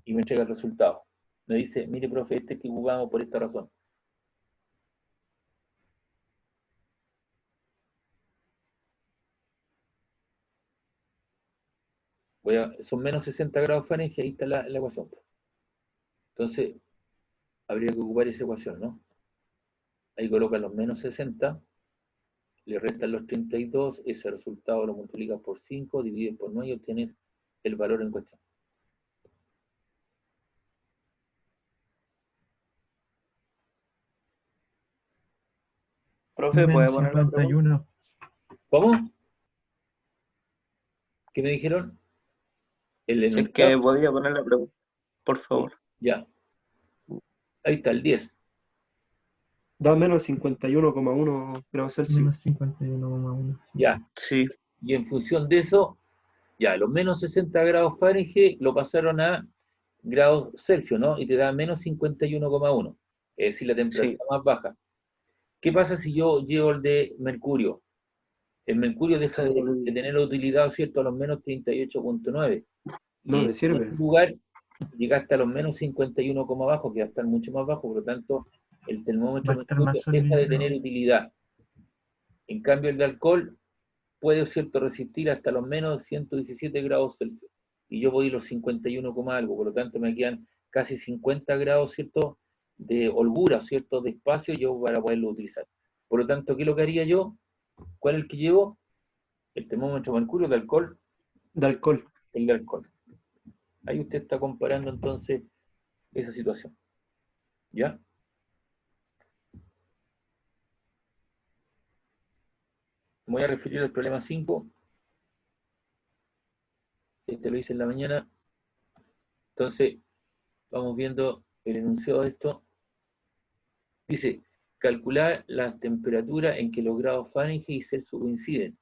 Y me entrega el resultado. Me dice, mire profe, este que ocupamos por esta razón. Son menos 60 grados Fahrenheit, ahí está la ecuación. Entonces, habría que ocupar esa ecuación, ¿no? Ahí colocan los menos 60, le restan los 32, ese resultado lo multiplicas por 5, divides por 9 y obtienes el valor en cuestión. Profe, ¿puede poner la pregunta? 51. ¿Cómo? ¿Qué me dijeron? Si es que podía poner la pregunta, por favor. Ya. Ahí está el 10. Da menos 51,1 grados Celsius. Menos 51,1. Ya. Sí. Y en función de eso, ya, los menos 60 grados Fahrenheit lo pasaron a grados Celsius, ¿no? Y te da menos 51,1. Es decir, la temperatura más baja. ¿Qué pasa si yo llevo el de mercurio? El mercurio deja de tener utilidad, ¿cierto? A los menos 38,9. No y le sirve. En este lugar llegaste a los menos 51, abajo, que va a estar mucho más bajo, por lo tanto, el termómetro deja de tener utilidad. En cambio, el de alcohol puede, ¿cierto?, resistir hasta los menos 117 grados Celsius. Y yo voy a los 51, algo, por lo tanto me quedan casi 50 grados, ¿cierto?, de holgura, ¿cierto?, de espacio, yo para poderlo utilizar. Por lo tanto, ¿qué es lo que haría yo? ¿Cuál es el que llevo? El termómetro de mercurio, de alcohol. De alcohol. El de alcohol. Ahí usted está comparando entonces esa situación. ¿Ya? Me voy a referir al problema 5. Este lo hice en la mañana. Entonces, vamos viendo el enunciado de esto. Dice, calcular la temperatura en que los grados Fahrenheit y Celsius coinciden.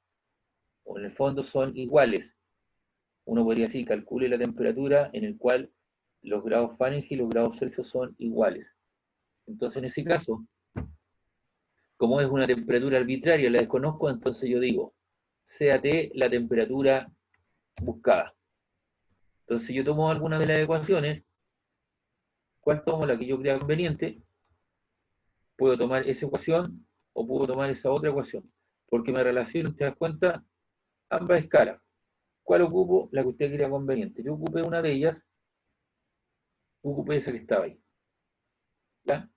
O en el fondo son iguales. Uno podría decir, calcule la temperatura en el cual los grados Fahrenheit y los grados Celsius son iguales. Entonces, en ese caso, como es una temperatura arbitraria, la desconozco, entonces yo digo, sea T la temperatura buscada. Entonces yo tomo alguna de las ecuaciones. ¿Cuál tomo? La que yo crea conveniente. Puedo tomar esa ecuación o puedo tomar esa otra ecuación. Porque me relaciono, ¿te das cuenta? Ambas escalas. ¿Cuál ocupo? La que usted crea conveniente. Yo ocupé una de ellas, ocupé esa que estaba ahí. ¿Ya?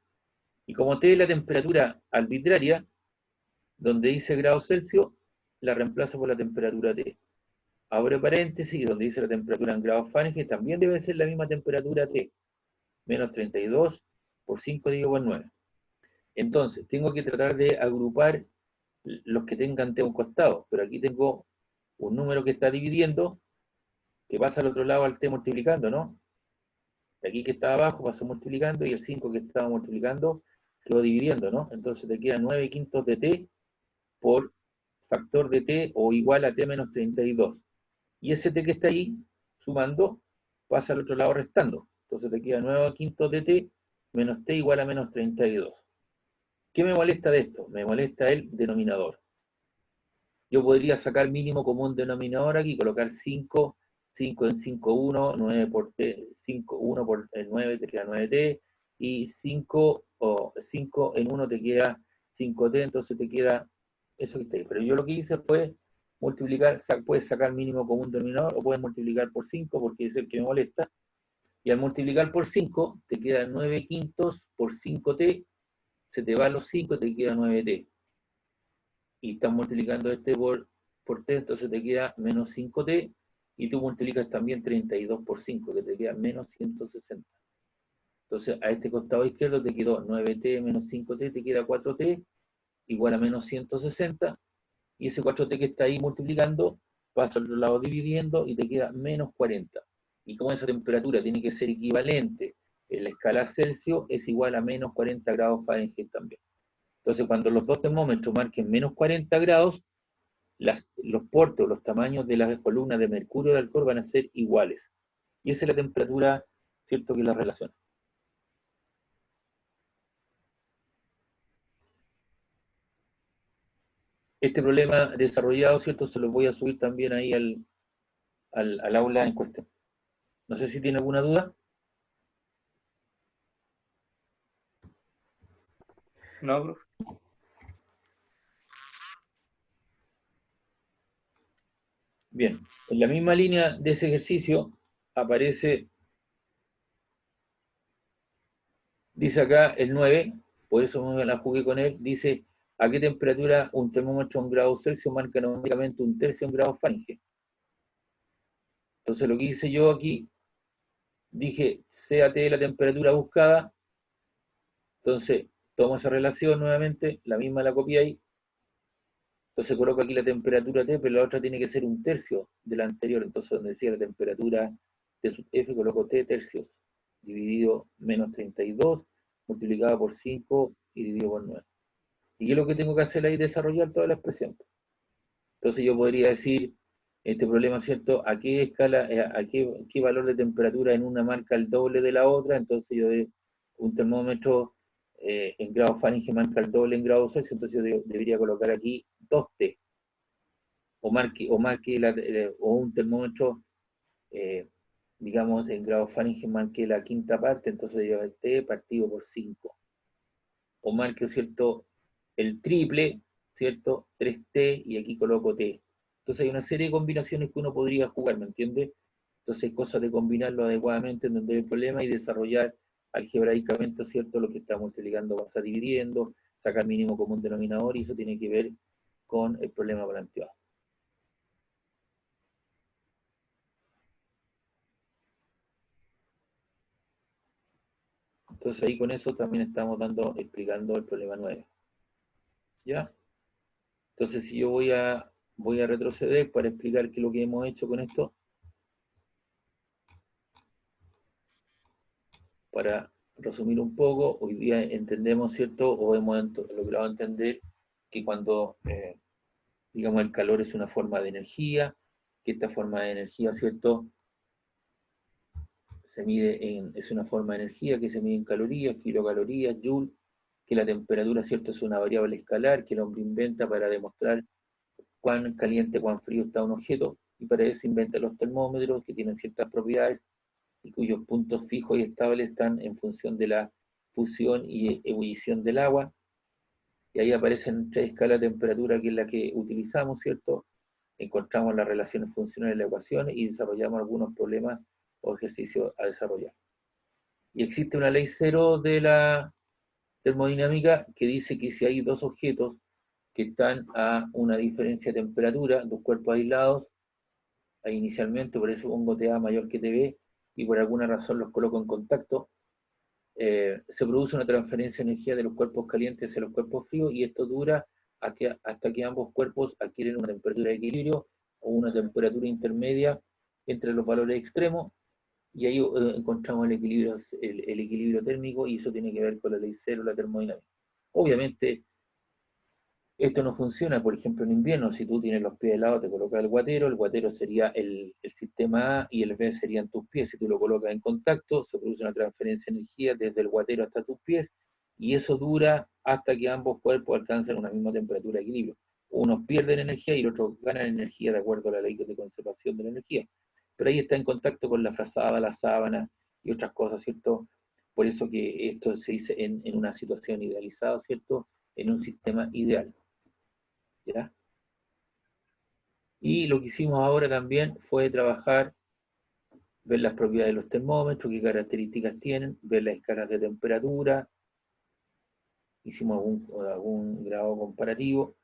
Y como T es la temperatura arbitraria, donde dice grados Celsius, la reemplazo por la temperatura T. Abro paréntesis, donde dice la temperatura en grados Fahrenheit, también debe ser la misma temperatura T. Menos 32 por 5 dividido por 9. Entonces, tengo que tratar de agrupar los que tengan T a un costado, pero aquí tengo un número que está dividiendo, que pasa al otro lado al T multiplicando, ¿no? De aquí que está abajo pasó multiplicando, y el 5 que estaba multiplicando quedó dividiendo, ¿no? Entonces te queda 9 quintos de T por factor de T o igual a T menos 32. Y ese T que está ahí, sumando, pasa al otro lado restando. Entonces te queda 9 quintos de T menos T igual a menos 32. ¿Qué me molesta de esto? Me molesta el denominador. Yo podría sacar mínimo común denominador aquí, colocar 5, 5 en 5, 1, 9 por t, 5, 1 por el 9 te queda 9t, y 5 en 1 te queda 5t, entonces te queda eso que está ahí. Pero yo lo que hice fue multiplicar, puedes sacar mínimo común denominador o puedes multiplicar por 5 porque es el que me molesta, y al multiplicar por 5 te queda 9 quintos por 5t, se te van los 5 y te queda 9t. Y estás multiplicando este por t, entonces te queda menos 5t, y tú multiplicas también 32 por 5, que te queda menos 160. Entonces a este costado izquierdo te quedó 9t menos 5t, te queda 4t, igual a menos 160, y ese 4t que está ahí multiplicando, pasa al otro lado dividiendo, y te queda menos 40. Y como esa temperatura tiene que ser equivalente en la escala Celsius, es igual a menos 40 grados Fahrenheit también. Entonces, cuando los dos termómetros marquen menos 40 grados, los portes o los tamaños de las columnas de mercurio y de alcohol van a ser iguales. Y esa es la temperatura, ¿cierto?, que la relaciona. Este problema desarrollado, ¿cierto?, se lo voy a subir también ahí al aula en cuestión. No sé si tiene alguna duda. No, profe. Bien, en la misma línea de ese ejercicio aparece, dice acá el 9, por eso me la jugué con él, dice a qué temperatura un termómetro a 1 grado Celsius marca numéricamente 1/3 en grados Fahrenheit. Entonces lo que hice yo aquí, dije CAT la temperatura buscada, entonces tomo esa relación nuevamente, la misma la copié ahí, entonces coloco aquí la temperatura T, pero la otra tiene que ser 1/3 de la anterior, entonces donde decía la temperatura T sub F, coloco T tercios, dividido menos 32, multiplicado por 5 y dividido por 9. ¿Y qué es lo que tengo que hacer ahí? Desarrollar toda la expresión. Entonces yo podría decir, este problema, ¿cierto? ¿A qué escala, qué valor de temperatura en una marca el doble de la otra? Entonces yo de un termómetro en grados Fahrenheit marca el doble en grados Celsius, entonces yo debería colocar aquí 2T. O un termómetro, digamos, en grados Fahrenheit marque la quinta parte, entonces debería T partido por 5. O marque, ¿cierto?, el triple, ¿cierto? 3T, y aquí coloco T. Entonces hay una serie de combinaciones que uno podría jugar, ¿me entiende? Entonces es cosa de combinarlo adecuadamente, entender el problema y desarrollar algebraicamente, ¿cierto?, lo que está multiplicando, pasa dividiendo, sacar mínimo común denominador, y eso tiene que ver con el problema planteado. Entonces ahí con eso también estamos explicando el problema 9. ¿Ya? Entonces si yo voy a retroceder para explicar qué es lo que hemos hecho con esto, para resumir un poco, hoy día entendemos, ¿cierto?, o hemos logrado entender que cuando, digamos, el calor es una forma de energía, que esta forma de energía, ¿cierto?, es una forma de energía que se mide en calorías, kilocalorías, joule, que la temperatura, ¿cierto?, es una variable escalar que el hombre inventa para demostrar cuán caliente, cuán frío está un objeto, y para eso inventa los termómetros que tienen ciertas propiedades y cuyos puntos fijos y estables están en función de la fusión y ebullición del agua. Y ahí aparecen 3 escalas de temperatura, que es la que utilizamos, ¿cierto? Encontramos las relaciones funcionales de la ecuación y desarrollamos algunos problemas o ejercicios a desarrollar. Y existe una ley cero de la termodinámica que dice que si hay dos objetos que están a una diferencia de temperatura, dos cuerpos aislados, ahí inicialmente, por eso pongo TA mayor que TB, y por alguna razón los coloco en contacto, se produce una transferencia de energía de los cuerpos calientes hacia los cuerpos fríos, y esto dura hasta que ambos cuerpos adquieren una temperatura de equilibrio o una temperatura intermedia entre los valores extremos, y ahí encontramos el equilibrio térmico, y eso tiene que ver con la ley cero de la termodinámica. Obviamente, esto no funciona, por ejemplo, en invierno. Si tú tienes los pies helados, te colocas el guatero sería el sistema A y el B serían tus pies. Si tú lo colocas en contacto, se produce una transferencia de energía desde el guatero hasta tus pies, y eso dura hasta que ambos cuerpos alcanzan una misma temperatura de equilibrio. Unos pierden energía y los otros ganan energía de acuerdo a la ley de conservación de la energía. Pero ahí está en contacto con la frazada, la sábana y otras cosas, ¿cierto? Por eso que esto se dice en una situación idealizada, ¿cierto? En un sistema ideal. ¿Ya? Y lo que hicimos ahora también fue trabajar, ver las propiedades de los termómetros, qué características tienen, ver las escalas de temperatura, hicimos algún grado comparativo,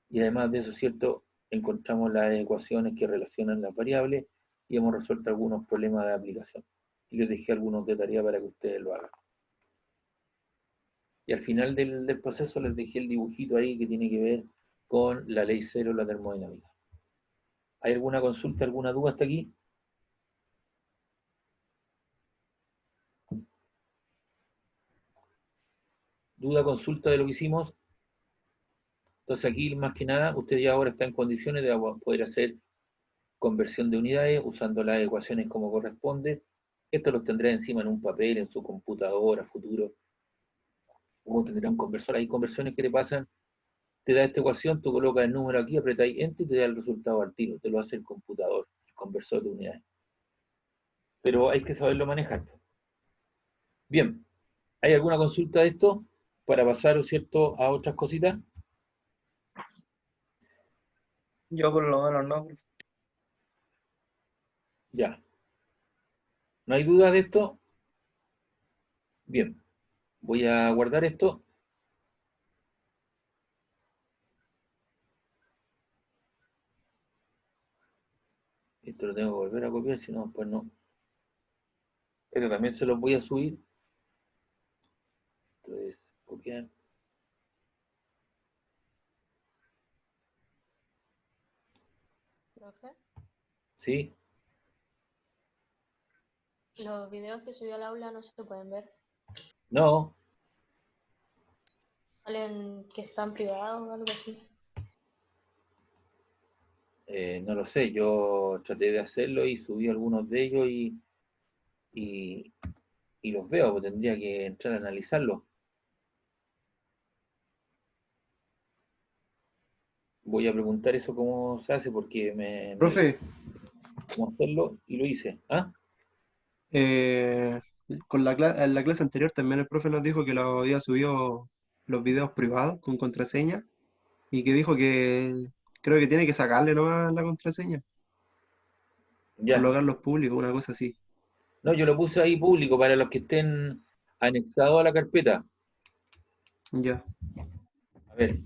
y además de eso, ¿cierto? Encontramos las ecuaciones que relacionan las variables y hemos resuelto algunos problemas de aplicación. Y les dejé algunos de tarea para que ustedes lo hagan. Y al final del proceso les dejé el dibujito ahí que tiene que ver con la ley cero de la termodinámica. ¿Hay alguna consulta, alguna duda hasta aquí? ¿Duda, consulta de lo que hicimos? Entonces aquí, más que nada, usted ya ahora está en condiciones de poder hacer conversión de unidades usando las ecuaciones como corresponde. Esto lo tendrá encima en un papel, en su computadora, futuro. O tendrá un conversor. Hay conversiones que te pasan, te da esta ecuación, tú colocas el número aquí, apretáis Enter y te da el resultado al tiro. Te lo hace el computador, el conversor de unidades. Pero hay que saberlo manejar. Bien, ¿hay alguna consulta de esto para pasar, ¿cierto?, a otras cositas? Yo por lo menos no. Ya. ¿No hay duda de esto? Bien. Voy a guardar esto. Esto lo tengo que volver a copiar, si no, pues no. Esto también se los voy a subir. Entonces, copiar. Profe, ¿Sí? los videos que subió al aula no se pueden ver. No. Salen que están privados o algo así. No lo sé. Yo traté de hacerlo y subí algunos de ellos y los veo, pues tendría que entrar a analizarlos. Voy a preguntar eso cómo se hace porque Profe, cómo hacerlo y lo hice. ¿Ah? en la clase anterior también el profe nos dijo que lo había subido los videos privados con contraseña y que dijo que creo que tiene que sacarle nomás la contraseña, Ya. colocarlos públicos, una cosa así. No, yo lo puse ahí público para los que estén anexados a la carpeta. Ya, A ver,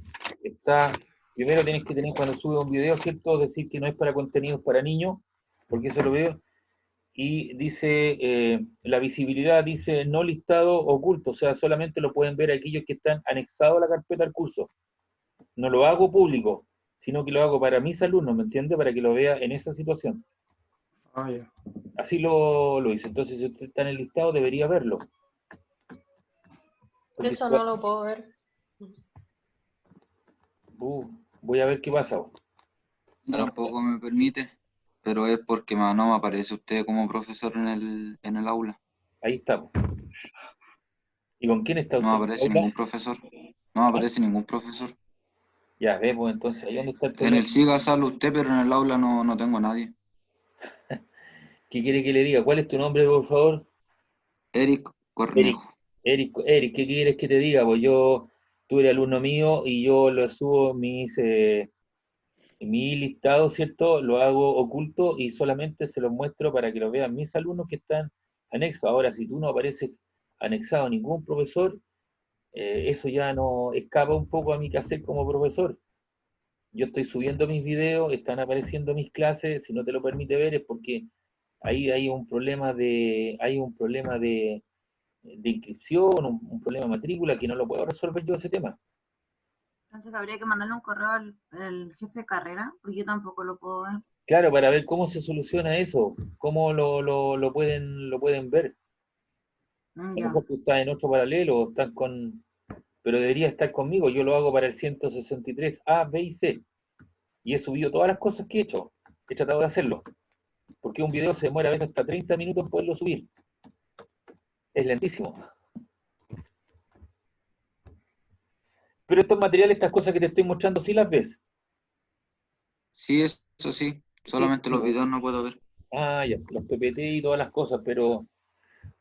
primero tienes que tener cuando subes un video, ¿cierto? Decir que no es para contenidos para niños, porque eso lo veo. Y dice, la visibilidad dice no listado oculto, o sea, solamente lo pueden ver aquellos que están anexados a la carpeta del curso. No lo hago público, sino que lo hago para mis alumnos, ¿me entiende? Para que lo vea en esa situación. ya. Así lo hice. Entonces, si usted está en el listado, debería verlo. Por eso no lo puedo ver. Voy a ver qué pasa. Tampoco me permite, pero es porque no me aparece usted como profesor en el aula. Ahí estamos. ¿Y con quién está usted? No me aparece ningún profesor. No me aparece ningún profesor. Ya, vemos entonces, ahí dónde está el En problema. el SIGA sale usted, pero en el aula no tengo a nadie. ¿Qué quiere que le diga? ¿Cuál es tu nombre, por favor? Eric Cornejo. Eric, ¿qué quieres que te diga? Pues tú eres alumno mío y yo lo subo mi listado, ¿cierto? Lo hago oculto y solamente se los muestro para que lo vean mis alumnos que están anexos. Ahora, si tú no apareces anexado a ningún profesor, eso ya no escapa un poco a mi quehacer como profesor. Yo estoy subiendo mis videos, están apareciendo mis clases, si no te lo permite ver es porque ahí hay un problema de inscripción, un problema de matrícula que no lo puedo resolver yo ese tema. Entonces habría que mandarle un correo al jefe de carrera, porque yo tampoco lo puedo ver. Claro, para ver cómo se soluciona eso, cómo lo pueden ver. A lo mejor tú estás en otro paralelo, pero debería estar conmigo. Yo lo hago para el 163 A, B y C. Y he subido todas las cosas que he hecho. He tratado de hacerlo. Porque un video se demora a veces hasta 30 minutos en poderlo subir. Es lentísimo. Pero estos materiales, estas cosas que te estoy mostrando, ¿sí las ves? Sí, eso sí. Solamente los videos no puedo ver. Ah, ya, los PPT y todas las cosas, pero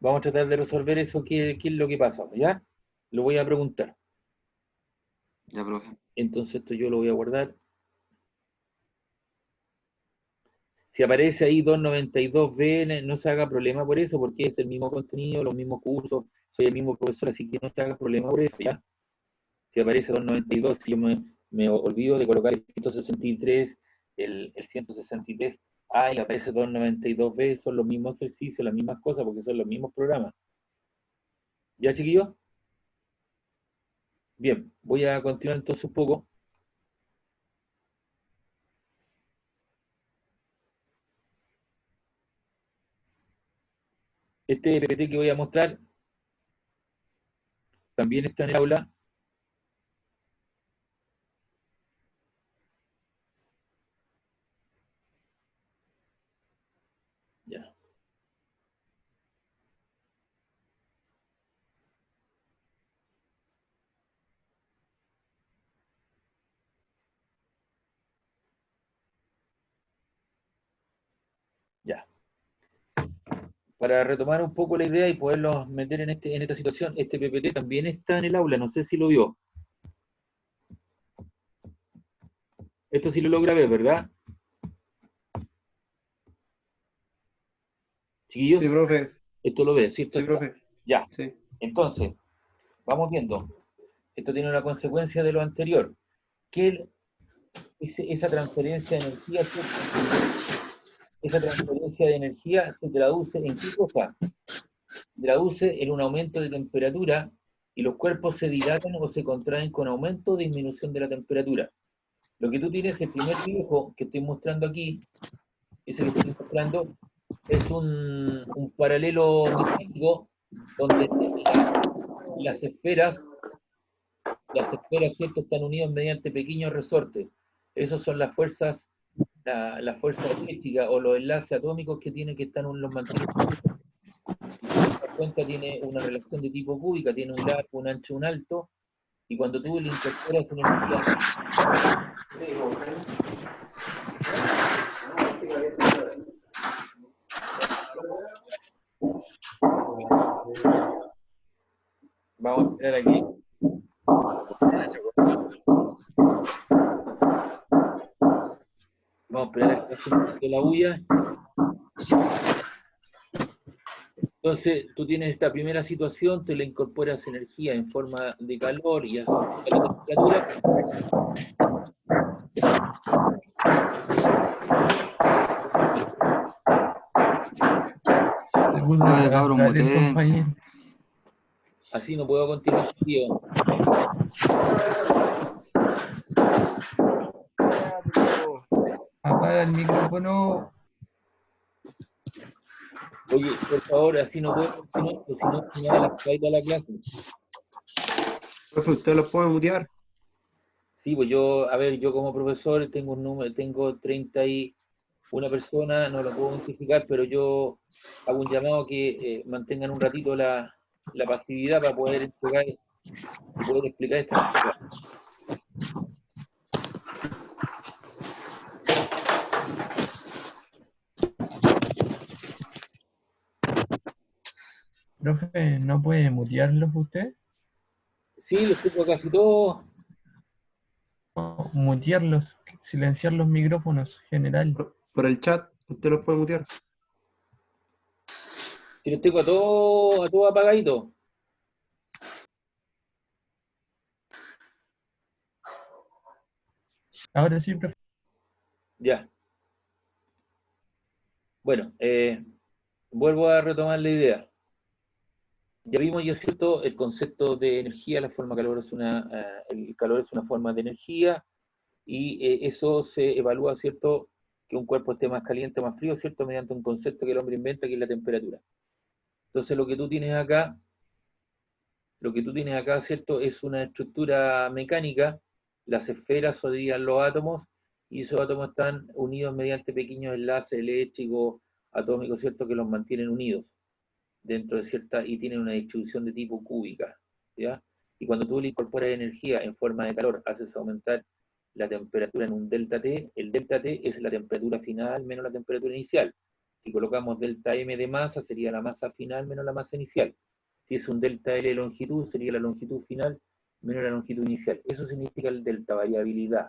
vamos a tratar de resolver eso, qué es lo que pasa, ¿ya? Lo voy a preguntar. Ya, profe. Entonces esto yo lo voy a guardar. Si aparece ahí 292B, no se haga problema por eso, porque es el mismo contenido, los mismos cursos, soy el mismo profesor, así que no se haga problema por eso, ¿ya? Si aparece 292, si yo me olvido de colocar el 163, el 163A y aparece 292B, son los mismos ejercicios, las mismas cosas, porque son los mismos programas. ¿Ya, chiquillos? Bien, voy a continuar entonces un poco. Este PPT que voy a mostrar también está en el aula. Ya. Ya. Para retomar un poco la idea y poderlos meter en esta situación, este PPT también está en el aula, no sé si lo vio. Esto sí lo logra ver, ¿verdad? Chiquillos, Sí, profe. esto lo ve, ¿cierto? Sí, profe. Ya. Sí. Entonces, vamos viendo. Esto tiene una consecuencia de lo anterior. Que esa transferencia de energía, esa transferencia de energía se traduce en qué cosa? Se traduce en un aumento de temperatura y los cuerpos se dilatan o se contraen con aumento o disminución de la temperatura. Lo que tú tienes, el primer dibujo que estoy mostrando aquí, ese que estoy mostrando, es un paralelo mecánico donde las esferas, ¿cierto?, están unidas mediante pequeños resortes. Esas son las fuerzas, la fuerza eléctrica o los enlaces atómicos que tienen que estar los mantienen. La cuenta tiene una relación de tipo cúbica, tiene un largo, un ancho, un alto, y cuando tú le incorporas energía. Vamos a esperar aquí. Vamos a esperar a que pase un poquito la bulla. Entonces, tú tienes esta primera situación, tú le incorporas energía en forma de calor y a la temperatura. Así no puedo continuar, tío. Apaga el micrófono. Oye, por favor, así no puedo continuar, si no me da la caída a la clase. Profe, ¿usted los puede mutear? Sí, pues yo, a ver, yo como profesor tengo un número, tengo 31 personas, no lo puedo identificar, pero yo hago un llamado que mantengan un ratito la pasividad para poder entregar y poder explicar estas cosas. Profe, ¿no puede mutearlos usted? Sí, los tengo casi todos. Mutearlos, silenciar los micrófonos, general. Por el chat, usted los puede mutear. Si los tengo a todos apagaditos. Ahora sí, profe. Ya. Bueno, vuelvo a retomar la idea. Ya vimos, ya cierto, el concepto de energía, la forma calor es el calor es una forma de energía, y eso se evalúa, cierto, que un cuerpo esté más caliente o más frío, cierto, mediante un concepto que el hombre inventa, que es la temperatura. Entonces lo que tú tienes acá, cierto, es una estructura mecánica, las esferas o dirían los átomos, y esos átomos están unidos mediante pequeños enlaces eléctricos, atómicos, cierto, que los mantienen unidos dentro de cierta, y tienen una distribución de tipo cúbica, ¿ya? y cuando tú le incorporas energía en forma de calor, haces aumentar la temperatura en un delta T, el delta T es la temperatura final menos la temperatura inicial. Si colocamos delta M de masa, sería la masa final menos la masa inicial. Si es un delta L de longitud, sería la longitud final menos la longitud inicial. Eso significa el delta, variabilidad.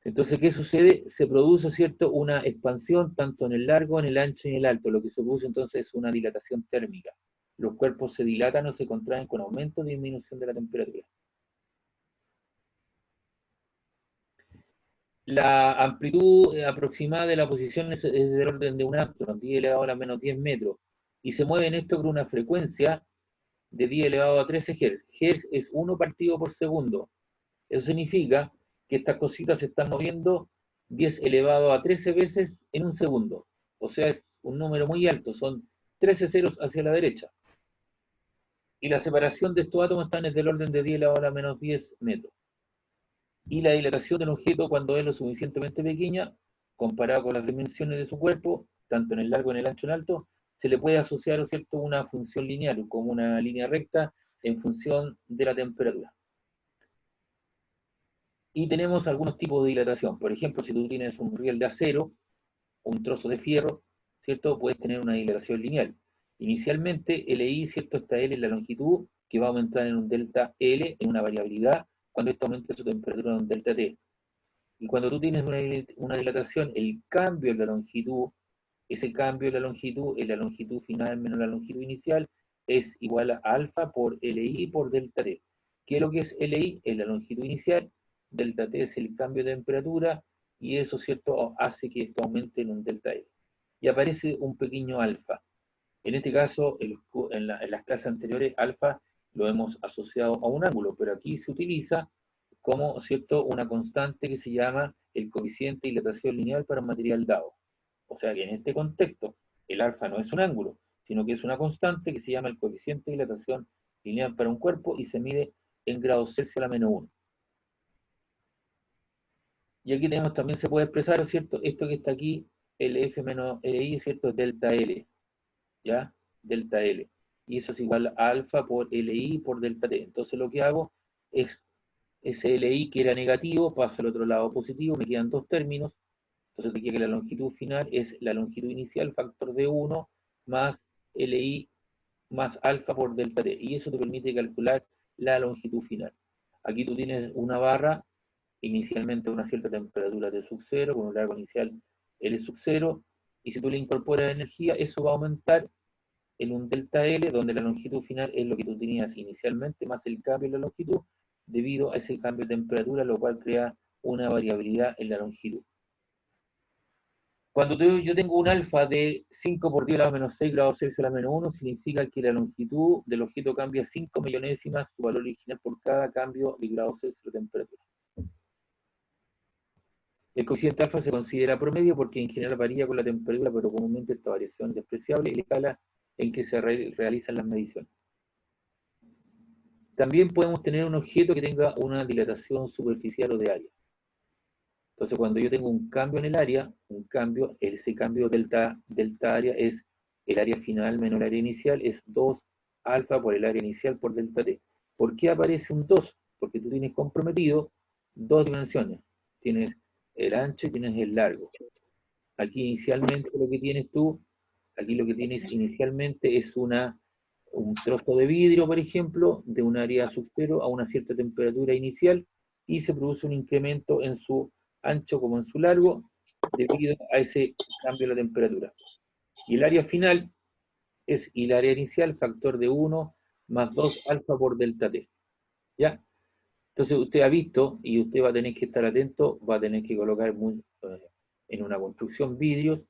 Entonces, ¿qué sucede? Se produce, ¿cierto?, una expansión tanto en el largo, en el ancho y en el alto. Lo que se produce entonces es una dilatación térmica. Los cuerpos se dilatan o se contraen con aumento o disminución de la temperatura. La amplitud aproximada de la posición es del orden de un átomo, 10 elevado a la menos 10 metros, y se mueve en esto con una frecuencia de 10 elevado a 13 Hz. Hz es 1 partido por segundo. Eso significa que estas cositas se están moviendo 10 elevado a 13 veces en un segundo. O sea, es un número muy alto, son 13 ceros hacia la derecha. Y la separación de estos átomos están del orden de 10 elevado a la menos 10 metros. Y la dilatación del objeto, cuando es lo suficientemente pequeña, comparado con las dimensiones de su cuerpo, tanto en el largo, en el ancho, en el alto, se le puede asociar, ¿cierto?, una función lineal, como una línea recta en función de la temperatura. Y tenemos algunos tipos de dilatación. Por ejemplo, si tú tienes un riel de acero, o un trozo de fierro, ¿cierto?, puedes tener una dilatación lineal. Inicialmente, LI, ¿cierto?, esta L es la longitud, que va a aumentar en un delta L, en una variabilidad, cuando esto aumenta su temperatura en un delta T. Y cuando tú tienes una dilatación, el cambio en la longitud, ese cambio en la longitud final menos la longitud inicial, es igual a alfa por LI por delta T. ¿Qué es lo que es LI? Es la longitud inicial, delta T es el cambio de temperatura, y eso, ¿cierto?, hace que esto aumente en un delta L. Y aparece un pequeño alfa. En este caso, en las clases anteriores, alfa lo hemos asociado a un ángulo, pero aquí se utiliza como, ¿cierto?, una constante que se llama el coeficiente de dilatación lineal para un material dado. O sea que en este contexto, el alfa no es un ángulo, sino que es una constante que se llama el coeficiente de dilatación lineal para un cuerpo y se mide en grados Celsius a la menos 1. Y aquí tenemos, también se puede expresar, ¿cierto?, esto que está aquí, LF menos LI, ¿cierto?, delta L, ¿ya? Delta L. Y eso es igual a alfa por LI por delta T. Entonces lo que hago es, ese LI que era negativo pasa al otro lado positivo, me quedan dos términos. Entonces te queda que la longitud final es la longitud inicial, factor de 1, más LI más alfa por delta T. Y eso te permite calcular la longitud final. Aquí tú tienes una barra inicialmente a una cierta temperatura T sub 0, con un largo inicial L sub 0, y si tú le incorporas energía, eso va a aumentar en un delta L, donde la longitud final es lo que tú tenías inicialmente, más el cambio en la longitud, debido a ese cambio de temperatura, lo cual crea una variabilidad en la longitud. Cuando yo tengo un alfa de 5 por 10 a la menos 6 grados Celsius a la menos 1, significa que la longitud del objeto cambia 5 millonésimas su valor original por cada cambio de grados Celsius de temperatura. El coeficiente alfa se considera promedio porque en general varía con la temperatura, pero comúnmente esta variación es despreciable en la escala en que se realizan las mediciones. También podemos tener un objeto que tenga una dilatación superficial o de área. Entonces, cuando yo tengo un cambio en el área, ese cambio delta área es el área final menos el área inicial, es 2 alfa por el área inicial por delta T. ¿Por qué aparece un 2? Porque tú tienes comprometido dos dimensiones. Tienes el ancho y tienes el largo. Aquí inicialmente lo que tienes tú, aquí lo que tienes inicialmente es un trozo de vidrio, por ejemplo, de un área sub 0 a una cierta temperatura inicial, y se produce un incremento en su ancho como en su largo, debido a ese cambio de la temperatura. Y el área final es el área inicial, factor de 1 más 2 alfa por delta T. ¿Ya? Entonces usted ha visto, y usted va a tener que estar atento, va a tener que colocar en una construcción vidrios.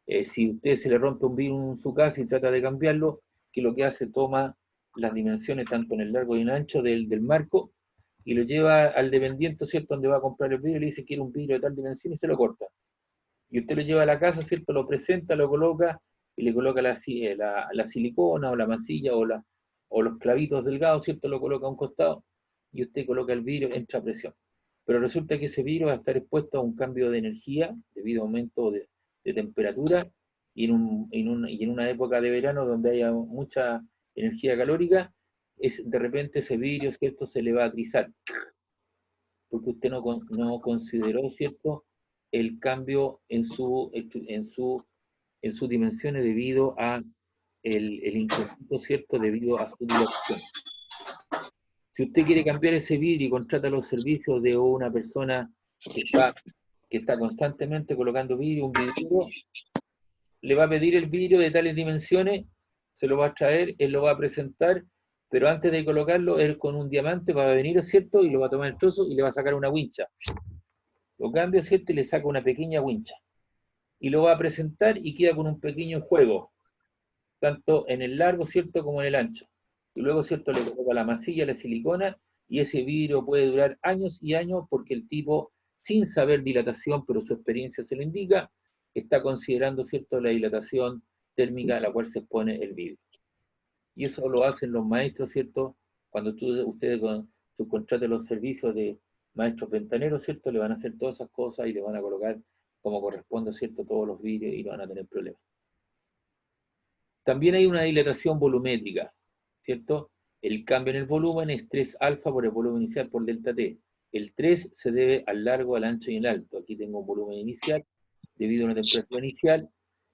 Si usted se le rompe un vidrio en su casa y trata de cambiarlo, que lo que hace, toma las dimensiones tanto en el largo y en el ancho del marco, y lo lleva al dependiente, ¿cierto?, donde va a comprar el vidrio, y le dice, quiero un vidrio de tal dimensión, y se lo corta. Y usted lo lleva a la casa, ¿cierto?, lo presenta, lo coloca, y le coloca la silicona, o la masilla, o los clavitos delgados, ¿cierto?, lo coloca a un costado, y usted coloca el vidrio, entra a presión. Pero resulta que ese vidrio va a estar expuesto a un cambio de energía, debido a aumento de temperatura, y en una época de verano donde haya mucha energía calórica, de repente ese vidrio, ¿cierto?, se le va a trizar, porque usted no consideró, ¿cierto?, el cambio en sus dimensiones debido a el incremento, ¿cierto?, debido a su dilatación. Si usted quiere cambiar ese vidrio y contrata los servicios de una persona que está constantemente colocando vidrio, un vidrio, le va a pedir el vidrio de tales dimensiones, se lo va a traer, él lo va a presentar, pero antes de colocarlo, él con un diamante va a venir, ¿cierto?, y lo va a tomar el trozo y le va a sacar una wincha. Lo cambia, ¿cierto?, y le saca una pequeña wincha. Y lo va a presentar y queda con un pequeño juego, tanto en el largo, ¿cierto?, como en el ancho. Y luego, ¿cierto?, le coloca la masilla, la silicona, y ese vidrio puede durar años y años porque el tipo, sin saber dilatación, pero su experiencia se lo indica, está considerando, ¿cierto?, la dilatación térmica a la cual se expone el vidrio. Y eso lo hacen los maestros, ¿cierto? Cuando ustedes subcontraten los servicios de maestros ventaneros, ¿cierto?, le van a hacer todas esas cosas y le van a colocar como corresponde, ¿cierto?, todos los vidrios y no van a tener problemas. También hay una dilatación volumétrica, ¿cierto? El cambio en el volumen es 3 alfa por el volumen inicial por delta T. El 3 se debe al largo, al ancho y al alto. Aquí tengo un volumen inicial debido a una temperatura inicial,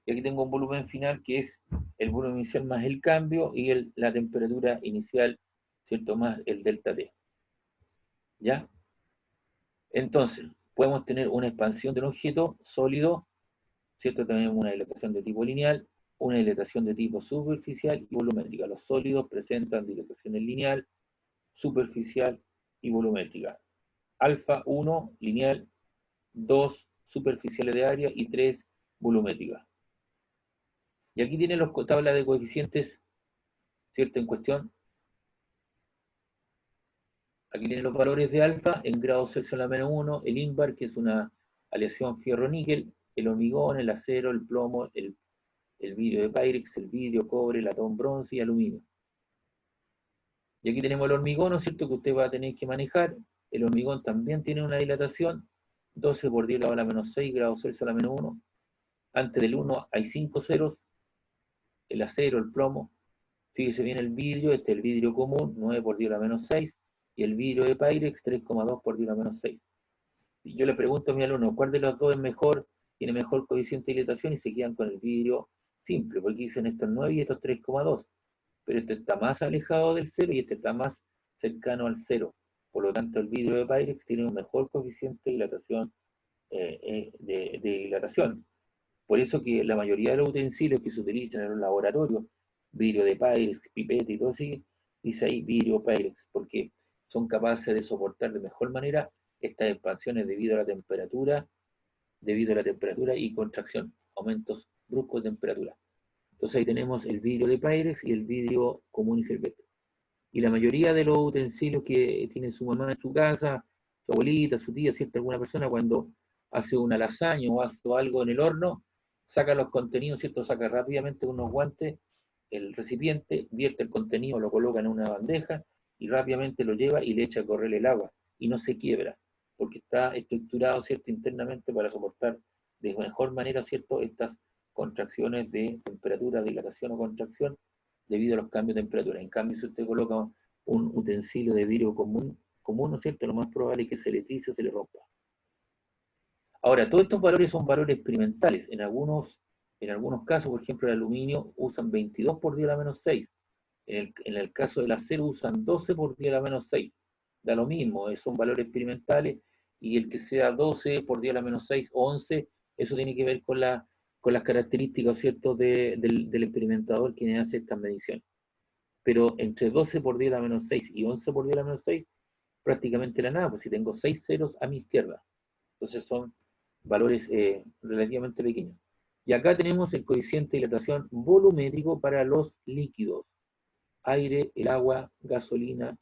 y aquí tengo un volumen final que es el volumen inicial más el cambio y la temperatura inicial, ¿cierto?, más el delta T. ¿Ya? Entonces, podemos tener una expansión de un objeto sólido, ¿cierto? Tenemos una dilatación de tipo lineal, una dilatación de tipo superficial y volumétrica. Los sólidos presentan dilataciones lineal, superficial y volumétrica. Alfa 1, lineal, 2, superficiales de área y 3, volumétrica. Y aquí tienen las tablas de coeficientes, ¿cierto?, en cuestión. Aquí tienen los valores de alfa en grados Celsius a la menos 1, el ínbar, que es una aleación fierro-níquel, el hormigón, el acero, el plomo, el vidrio de Pyrex, el vidrio, cobre, latón, bronce y aluminio. Y aquí tenemos el hormigón, ¿no es cierto?, que usted va a tener que manejar. El hormigón también tiene una dilatación, 12 por 10 a la menos 6 grados Celsius a la menos 1. Antes del 1 hay 5 ceros. El acero, el plomo. Fíjese bien el vidrio, este es el vidrio común, 9 por 10 a la menos 6. Y el vidrio de Pyrex, 3,2 por 10 a la menos 6. Y yo le pregunto a mi alumno, ¿cuál de los dos es mejor? Tiene mejor coeficiente de dilatación, y se quedan con el vidrio simple, porque dicen esto es 9 y esto es 3,2. Pero este está más alejado del 0 y este está más cercano al 0. Por lo tanto, el vidrio de Pyrex tiene un mejor coeficiente de dilatación. Dilatación. Por eso que la mayoría de los utensilios que se utilizan en los laboratorios, vidrio de Pyrex, pipeta y todo así, dice ahí vidrio Pyrex, porque son capaces de soportar de mejor manera estas expansiones debido a la temperatura y contracción, aumentos bruscos de temperatura. Entonces ahí tenemos el vidrio de Pyrex y el vidrio común y silvestre. Y la mayoría de los utensilios que tiene su mamá en su casa, su abuelita, su tía, ¿cierto?, alguna persona, cuando hace una lasaña o hace algo en el horno, saca los contenidos, ¿cierto?, saca rápidamente unos guantes, el recipiente, vierte el contenido, lo coloca en una bandeja y rápidamente lo lleva y le echa a correr el agua y no se quiebra, porque está estructurado, ¿cierto?, internamente para soportar de mejor manera, ¿cierto?, estas contracciones de temperatura, dilatación o contracción debido a los cambios de temperatura. En cambio, si usted coloca un utensilio de vidrio común, ¿no es cierto?, lo más probable es que se le trice o se le rompa. Ahora, todos estos valores son valores experimentales. En algunos casos, por ejemplo, el aluminio usan 22 por 10 a la menos 6. En el caso del acero usan 12 por 10 a la menos 6. Da lo mismo, son valores experimentales, y el que sea 12 por 10 a la menos 6 o 11, eso tiene que ver con las características, ¿cierto?, del experimentador quien hace estas mediciones. Pero entre 12 por 10 a la menos 6 y 11 por 10 a la menos 6, prácticamente la nada, pues si tengo 6 ceros a mi izquierda. Entonces son valores relativamente pequeños. Y acá tenemos el coeficiente de dilatación volumétrico para los líquidos. Aire, el agua, gasolina,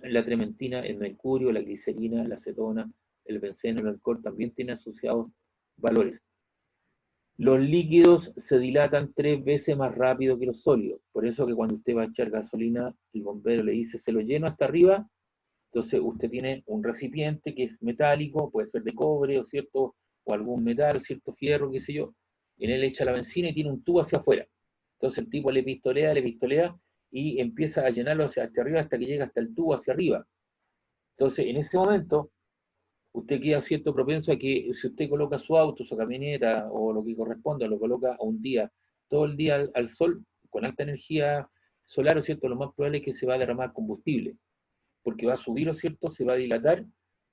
la trementina, el mercurio, la glicerina, la acetona, el benceno, el alcohol, también tienen asociados valores. Los líquidos se dilatan 3 veces más rápido que los sólidos. Por eso que cuando usted va a echar gasolina, el bombero le dice, se lo lleno hasta arriba. Entonces usted tiene un recipiente que es metálico, puede ser de cobre, o cierto, o algún metal, cierto fierro, qué sé yo. En él echa la benzina y tiene un tubo hacia afuera. Entonces el tipo le pistolea, y empieza a llenarlo hacia arriba hasta que llega hasta el tubo hacia arriba. Entonces, en ese momento, usted queda cierto propenso a que si usted coloca su auto, su camioneta o lo que corresponda, lo coloca a un día, todo el día al sol, con alta energía solar, ¿cierto? Lo más probable es que se va a derramar combustible, porque va a subir, ¿cierto? Se va a dilatar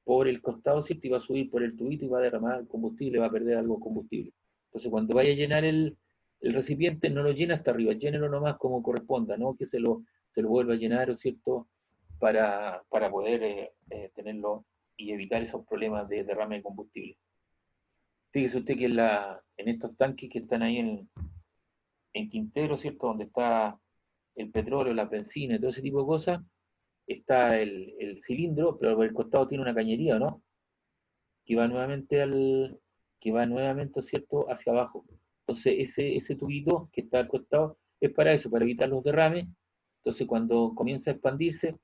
por el costado, ¿cierto? Y va a subir por el tubito y va a derramar combustible, va a perder algo de combustible. Entonces, cuando vaya a llenar el recipiente, no lo llena hasta arriba, llénelo nomás como corresponda, ¿no? Que se lo vuelva a llenar, ¿cierto? Para poder tenerlo y evitar esos problemas de derrame de combustible. Fíjese usted que en estos tanques que están ahí en Quintero, ¿cierto? Donde está el petróleo, la benzina y todo ese tipo de cosas, está el cilindro, pero por el costado tiene una cañería, ¿no? Que va nuevamente ¿cierto? Hacia abajo. Entonces ese tubito que está al costado es para eso, para evitar los derrames. Entonces cuando comienza a expandirse,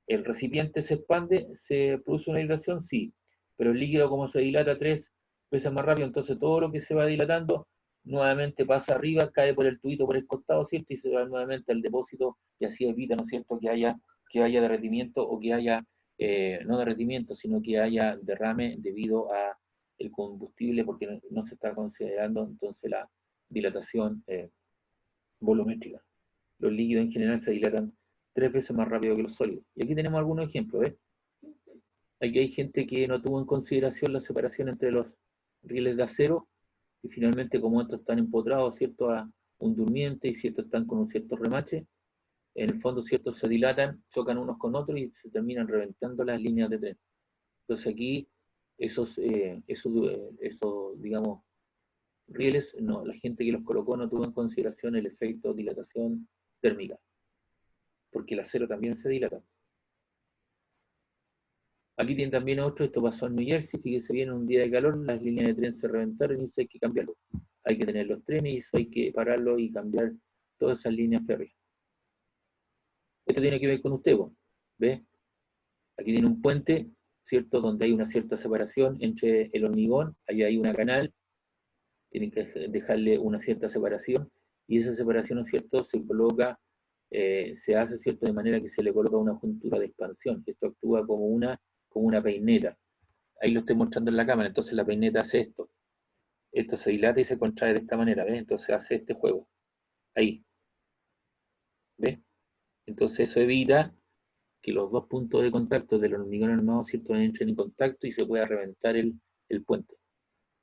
el recipiente se expande, se produce una dilatación, sí, pero el líquido como se dilata 3 veces más rápido, entonces todo lo que se va dilatando nuevamente pasa arriba, cae por el tubito por el costado, ¿cierto? Y se va nuevamente al depósito y así evita, ¿no es cierto?, que haya derretimiento o que haya, no derretimiento, sino que haya derrame debido a el combustible, porque no se está considerando entonces la dilatación volumétrica. Los líquidos en general se dilatan 3 veces más rápido que los sólidos. Y aquí tenemos algunos ejemplos, ¿ves? Aquí hay gente que no tuvo en consideración la separación entre los rieles de acero, y finalmente como estos están empotrados, ¿cierto?, a un durmiente, y cierto están con un cierto remache, en el fondo, ¿cierto?, se dilatan, chocan unos con otros y se terminan reventando las líneas de tren. Entonces aquí, esos digamos, rieles, no, la gente que los colocó no tuvo en consideración el efecto de dilatación térmica, porque el acero también se dilata. Aquí tienen también otro, esto pasó en New Jersey, fíjese bien, un día de calor, las líneas de tren se reventaron y eso hay que cambiarlo. Hay que tener los trenes y eso hay que pararlo y cambiar todas esas líneas férreas. Esto tiene que ver con usted, ¿ve? Aquí tiene un puente, ¿cierto?, donde hay una cierta separación entre el hormigón, ahí hay una canal, tienen que dejarle una cierta separación, y esa separación, ¿no es cierto?, se coloca, se hace, ¿cierto?, de manera que se le coloca una juntura de expansión. Esto actúa como una peineta. Ahí lo estoy mostrando en la cámara, entonces la peineta hace esto. Esto se dilata y se contrae de esta manera, ¿ves? Entonces hace este juego. Ahí. ¿Ves? Entonces eso evita que los dos puntos de contacto del hormigón armado, ¿cierto?, entren en contacto y se pueda reventar el puente.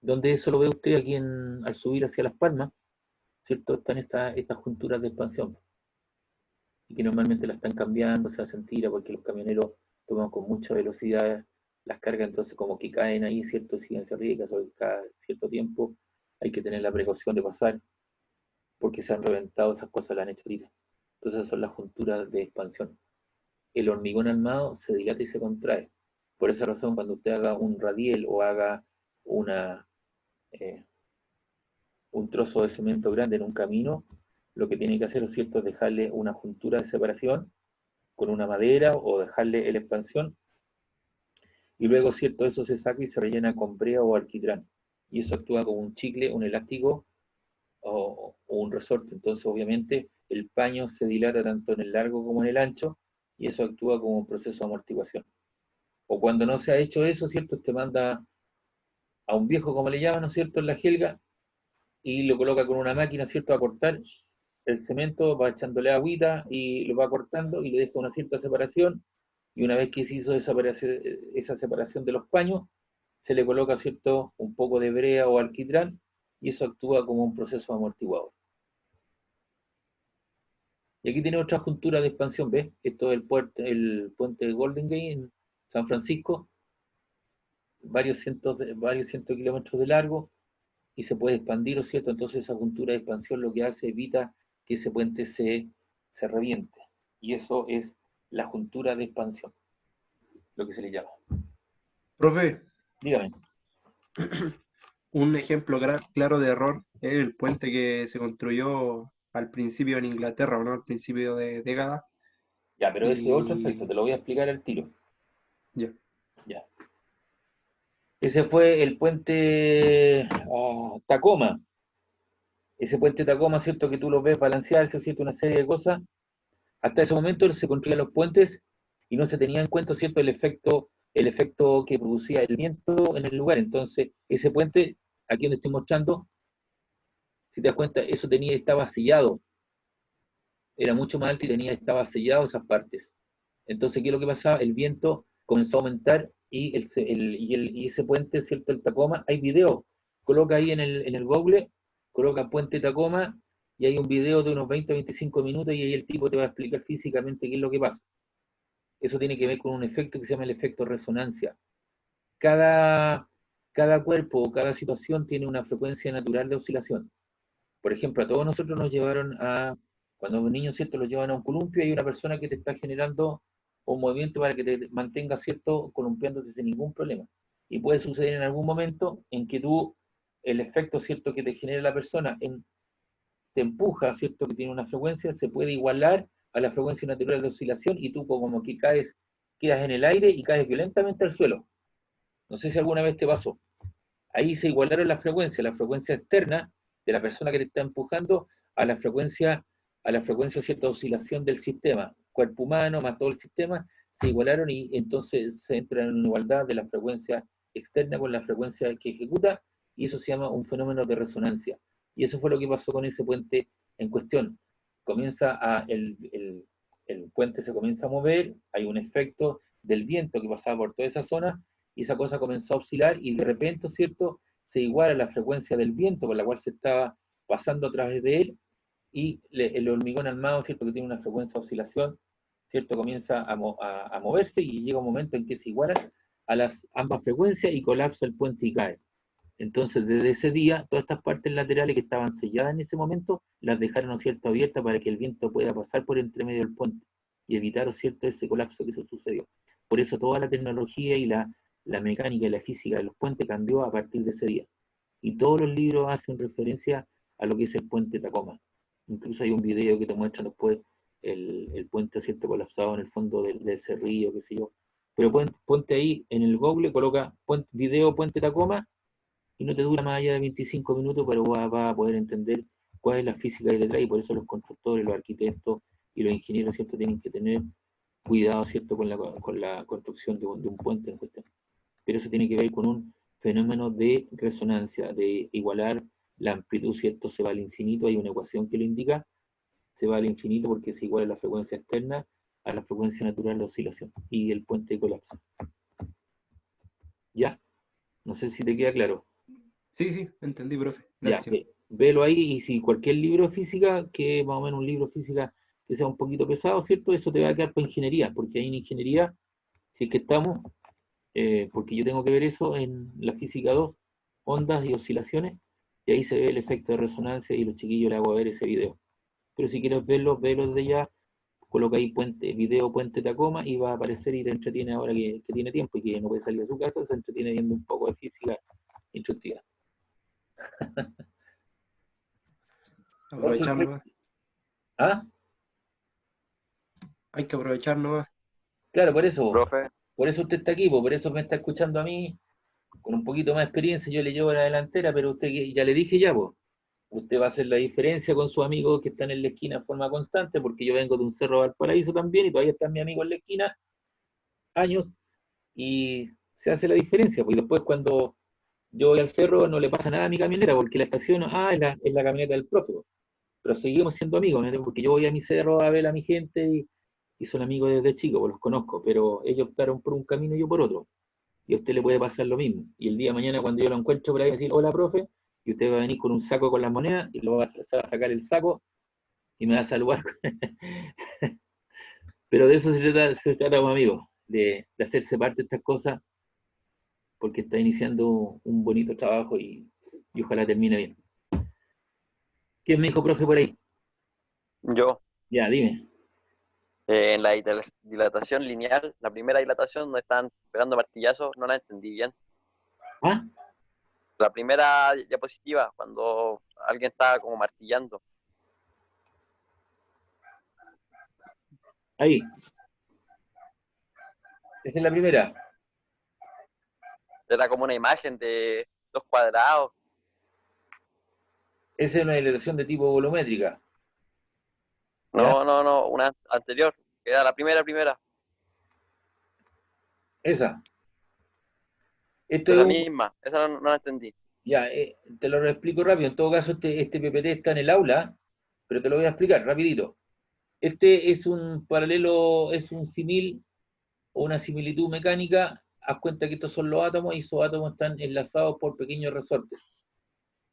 Donde eso lo ve usted aquí al subir hacia Las Palmas, ¿cierto? Están estas junturas de expansión. Y que normalmente la están cambiando, se hacen tiras porque los camioneros toman con mucha velocidad las cargas, entonces como que caen ahí, ¿cierto? Siguen hacia arriba, y cada cierto tiempo hay que tener la precaución de pasar, porque se han reventado esas cosas, las han hecho tiras. Entonces son las junturas de expansión. El hormigón armado se dilata y se contrae. Por esa razón, cuando usted haga un radiel o haga un trozo de cemento grande en un camino, lo que tiene que hacer, ¿cierto?, es dejarle una juntura de separación con una madera o dejarle la expansión, y luego, ¿cierto?, eso se saca y se rellena con brea o alquitrán, y eso actúa como un chicle, un elástico o un resorte. Entonces obviamente el paño se dilata tanto en el largo como en el ancho, y eso actúa como un proceso de amortiguación. O cuando no se ha hecho eso, ¿cierto?, te manda a un viejo, como le llaman, ¿no es cierto?, en la jelga, y lo coloca con una máquina, ¿cierto?, a cortar el cemento, va echándole agüita y lo va cortando y le deja una cierta separación, y una vez que se hizo esa separación de los paños, se le coloca, ¿cierto?, un poco de brea o alquitrán, y eso actúa como un proceso amortiguador. Y aquí tiene otra juntura de expansión, ¿ves? Esto es el puente de Golden Gate en San Francisco, varios cientos de kilómetros de largo, y se puede expandir, ¿no es cierto? Entonces esa juntura de expansión lo que hace, evita que ese puente se reviente, y eso es la juntura de expansión, lo que se le llama. Profe, dígame. Un ejemplo claro de error es el puente que se construyó al principio en Inglaterra, ¿o no? Al principio de década. Ya, pero ese otro efecto, te lo voy a explicar al tiro. Ya. Ya. Ese fue el puente Tacoma. Ese puente Tacoma, ¿cierto?, que tú lo ves balancearse, ¿cierto?, una serie de cosas. Hasta ese momento se construían los puentes y no se tenía en cuenta, ¿cierto?, el efecto que producía el viento en el lugar. Entonces, ese puente, aquí donde estoy mostrando, si te das cuenta, eso estaba sellado. Era mucho más alto y estaba sellado esas partes. Entonces, ¿qué es lo que pasaba? El viento comenzó a aumentar y ese puente, ¿cierto?, el Tacoma, hay video. Coloca ahí en el Google, coloca puente Tacoma y hay un video de unos 20-25 minutos y ahí el tipo te va a explicar físicamente qué es lo que pasa. Eso tiene que ver con un efecto que se llama el efecto resonancia. Cada cuerpo o cada situación tiene una frecuencia natural de oscilación. Por ejemplo, a todos nosotros nos llevaron cuando los niños, ¿cierto?, los llevan a un columpio y hay una persona que te está generando un movimiento para que te mantenga, ¿cierto?, columpiándote sin ningún problema. Y puede suceder en algún momento en que el efecto, ¿cierto?, que te genera la persona te empuja, ¿cierto?, que tiene una frecuencia, se puede igualar a la frecuencia natural de oscilación y tú como que quedas en el aire y caes violentamente al suelo. No sé si alguna vez te pasó. Ahí se igualaron la frecuencia externa de la persona que te está empujando a la frecuencia, cierta oscilación del sistema. Cuerpo humano más todo el sistema se igualaron y entonces se entra en igualdad de la frecuencia externa con la frecuencia que ejecuta y eso se llama un fenómeno de resonancia. Y eso fue lo que pasó con ese puente en cuestión. El puente se comienza a mover, hay un efecto del viento que pasaba por toda esa zona y esa cosa comenzó a oscilar y de repente, ¿cierto?, se iguala la frecuencia del viento con la cual se estaba pasando a través de él y el hormigón armado, ¿cierto?, que tiene una frecuencia de oscilación, ¿cierto?, comienza a moverse y llega un momento en que se igualan a ambas frecuencias y colapsa el puente y cae. Entonces, desde ese día, todas estas partes laterales que estaban selladas en ese momento, las dejaron, ¿cierto?, abiertas para que el viento pueda pasar por entre medio del puente y evitar, ¿cierto?, ese colapso que se sucedió. Por eso toda la tecnología y la mecánica y la física de los puentes cambió a partir de ese día. Y todos los libros hacen referencia a lo que es el puente Tacoma. Incluso hay un video que te muestra después el puente, ¿cierto?, colapsado en el fondo de ese río, qué sé yo. Pero ponte ahí en el Google, coloca video puente Tacoma y no te dura más allá de 25 minutos, pero va a poder entender cuál es la física que detrás y por eso los constructores, los arquitectos y los ingenieros, ¿cierto?, tienen que tener cuidado, ¿cierto?, con la construcción de un puente en cuestión. Pero eso tiene que ver con un fenómeno de resonancia, de igualar la amplitud, ¿cierto?, se va al infinito, hay una ecuación que lo indica, se va al infinito porque se iguala la frecuencia externa a la frecuencia natural de oscilación y el puente colapsa. ¿Ya? No sé si te queda claro. Sí, entendí, profe. Gracias. Ya, velo ahí y si cualquier libro de física, que más o menos un libro de física que sea un poquito pesado, ¿cierto? Eso te va a quedar para ingeniería, porque ahí en ingeniería, si es que estamos, porque yo tengo que ver eso en la física 2, ondas y oscilaciones, y ahí se ve el efecto de resonancia y los chiquillos les hago a ver ese video. Pero si quieres verlo desde ya, coloca ahí video puente Tacoma y va a aparecer y te entretiene ahora que tiene tiempo y que no puede salir de su casa, se entretiene viendo un poco de física instructiva. Aprovechar nomás. ¿Ah? Hay que aprovechar nomás. Claro, por eso. Profe. Por eso usted está aquí, por eso me está escuchando a mí, con un poquito más de experiencia, yo le llevo la delantera, pero usted ya le dije ya, pues, usted va a hacer la diferencia con sus amigos que están en la esquina en forma constante, porque yo vengo de un cerro de Valparaíso también, y todavía está mi amigo en la esquina, años, y se hace la diferencia, pues después cuando yo voy al cerro no le pasa nada a mi camioneta, porque la estación, es la camioneta del propio, pero seguimos siendo amigos, ¿no? Porque yo voy a mi cerro a ver a mi gente y son amigos desde chicos, pues los conozco, pero ellos optaron por un camino y yo por otro. Y a usted le puede pasar lo mismo. Y el día de mañana cuando yo lo encuentro por ahí, decir, hola, profe, y usted va a venir con un saco con las monedas y lo va a sacar el saco y me va a saludar. Pero de eso se trata como amigo, de hacerse parte de estas cosas, porque está iniciando un bonito trabajo y ojalá termine bien. ¿Quién me dijo, profe, por ahí? Yo. Ya, dime. En la dilatación lineal, la primera dilatación donde están pegando martillazos, no la entendí bien. ¿Ah? La primera diapositiva, cuando alguien estaba como martillando. Ahí. Esa es la primera. Era como una imagen de 2 cuadrados. Esa es una dilatación de tipo volumétrica. No, una anterior, que era la primera. Esa. Esto es Esa un, misma, esa no la entendí. ya, te lo explico rápido. En todo caso, este PPT está en el aula, pero te lo voy a explicar rapidito. Este es un paralelo, es un símil o una similitud mecánica. Haz cuenta que estos son los átomos y esos átomos están enlazados por pequeños resortes,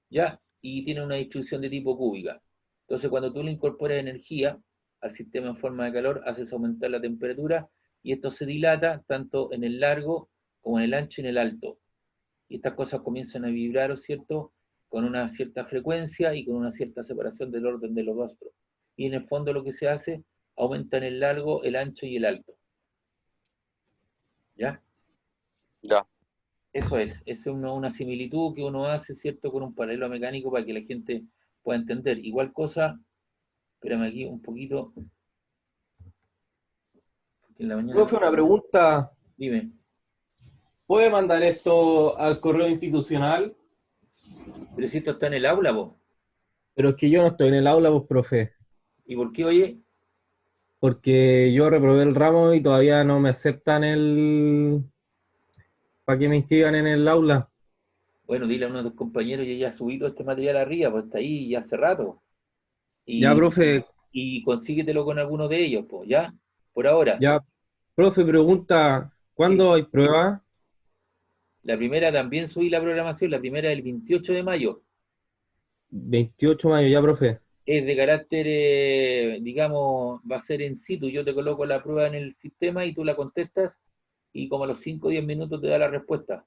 ¿ya? Y tienen una distribución de tipo cúbica. Entonces, cuando tú le incorporas energía al sistema en forma de calor, haces aumentar la temperatura y esto se dilata tanto en el largo como en el ancho y en el alto. Y estas cosas comienzan a vibrar, ¿cierto? Con una cierta frecuencia y con una cierta separación del orden de los astros. Y en el fondo lo que se hace, aumenta en el largo, el ancho y el alto. ¿Ya? Ya. Eso es una similitud que uno hace, ¿cierto? Con un paralelo mecánico para que la gente pueda entender. Igual cosa, espérame aquí un poquito. En la mañana. Profe, una pregunta. Dime. ¿Puede mandar esto al correo institucional? Pero si esto está en el aula, vos. Pero es que yo no estoy en el aula, pues, profe. ¿Y por qué, oye? Porque yo reprobé el ramo y todavía no me aceptan para que me inscriban en el aula. Bueno, dile a uno de tus compañeros, yo ya he subido este material arriba, pues está ahí ya hace rato. Ya, profe. Y consíguetelo con alguno de ellos, pues, ¿ya? Por ahora. Ya, profe, pregunta, ¿cuándo hay prueba? La primera también subí la programación, la primera el 28 de mayo. 28 de mayo, ya, profe. Es de carácter, digamos, va a ser en situ. Yo te coloco la prueba en el sistema y tú la contestas y como a los 5 o 10 minutos te da la respuesta,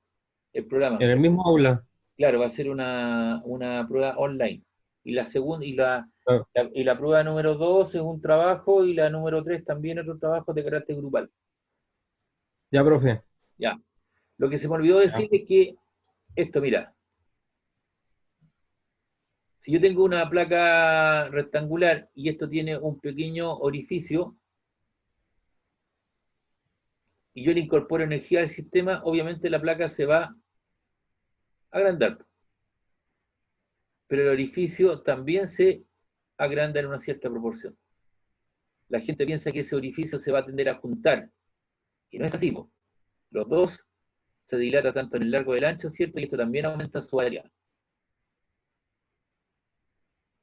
el programa. ¿En el mismo aula? Claro, va a ser una prueba online. Y la segunda, Ah. y la prueba número 2 es un trabajo y la número 3 también es otro trabajo de carácter grupal. Ya, profe. Ya. Lo que se me olvidó decir es que esto, mira, si yo tengo una placa rectangular y esto tiene un pequeño orificio y yo le incorporo energía al sistema, obviamente la placa se va a agrandar. Pero el orificio también se agranda en una cierta proporción. La gente piensa que ese orificio se va a tender a juntar. Y no es así, po. Los dos se dilata tanto en el largo del ancho, ¿cierto? Y esto también aumenta su área.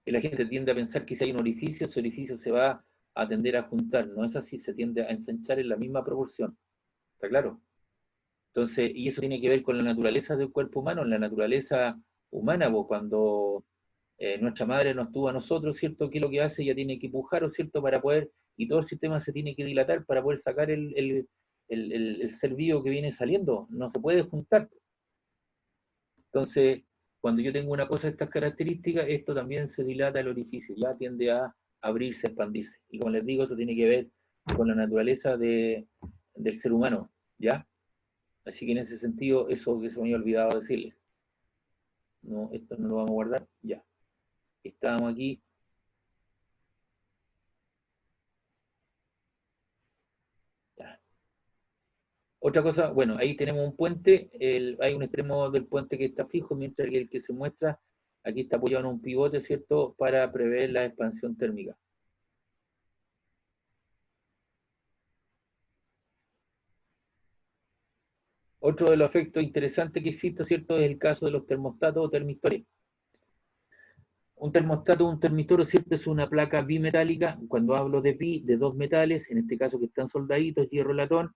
Y la gente tiende a pensar que si hay un orificio, ese orificio se va a tender a juntar. No es así, se tiende a ensanchar en la misma proporción. ¿Está claro? Entonces, y eso tiene que ver con la naturaleza del cuerpo humano. En la naturaleza humana, po, cuando nuestra madre nos tuvo a nosotros, ¿cierto? ¿Qué es lo que hace? Ella tiene que empujar, ¿cierto? Para poder, y todo el sistema se tiene que dilatar para poder sacar el ser vivo que viene saliendo. No se puede juntar. Entonces, cuando yo tengo una cosa de estas características, esto también se dilata el orificio, ya tiende a abrirse, a expandirse. Y como les digo, eso tiene que ver con la naturaleza del ser humano, ¿ya? Así que en ese sentido, eso que se me había olvidado decirles. No, esto no lo vamos a guardar, ya. Estábamos aquí. Ya. Otra cosa, bueno, ahí tenemos un puente, hay un extremo del puente que está fijo, mientras que el que se muestra, aquí está apoyado en un pivote, ¿cierto?, para prever la expansión térmica. Otro de los efectos interesantes que existe, ¿cierto?, es el caso de los termostatos o termistores. Un termostato o un termistor, ¿cierto?, es una placa bimetálica. Cuando hablo de bi, de dos metales, en este caso que están soldaditos, hierro, latón,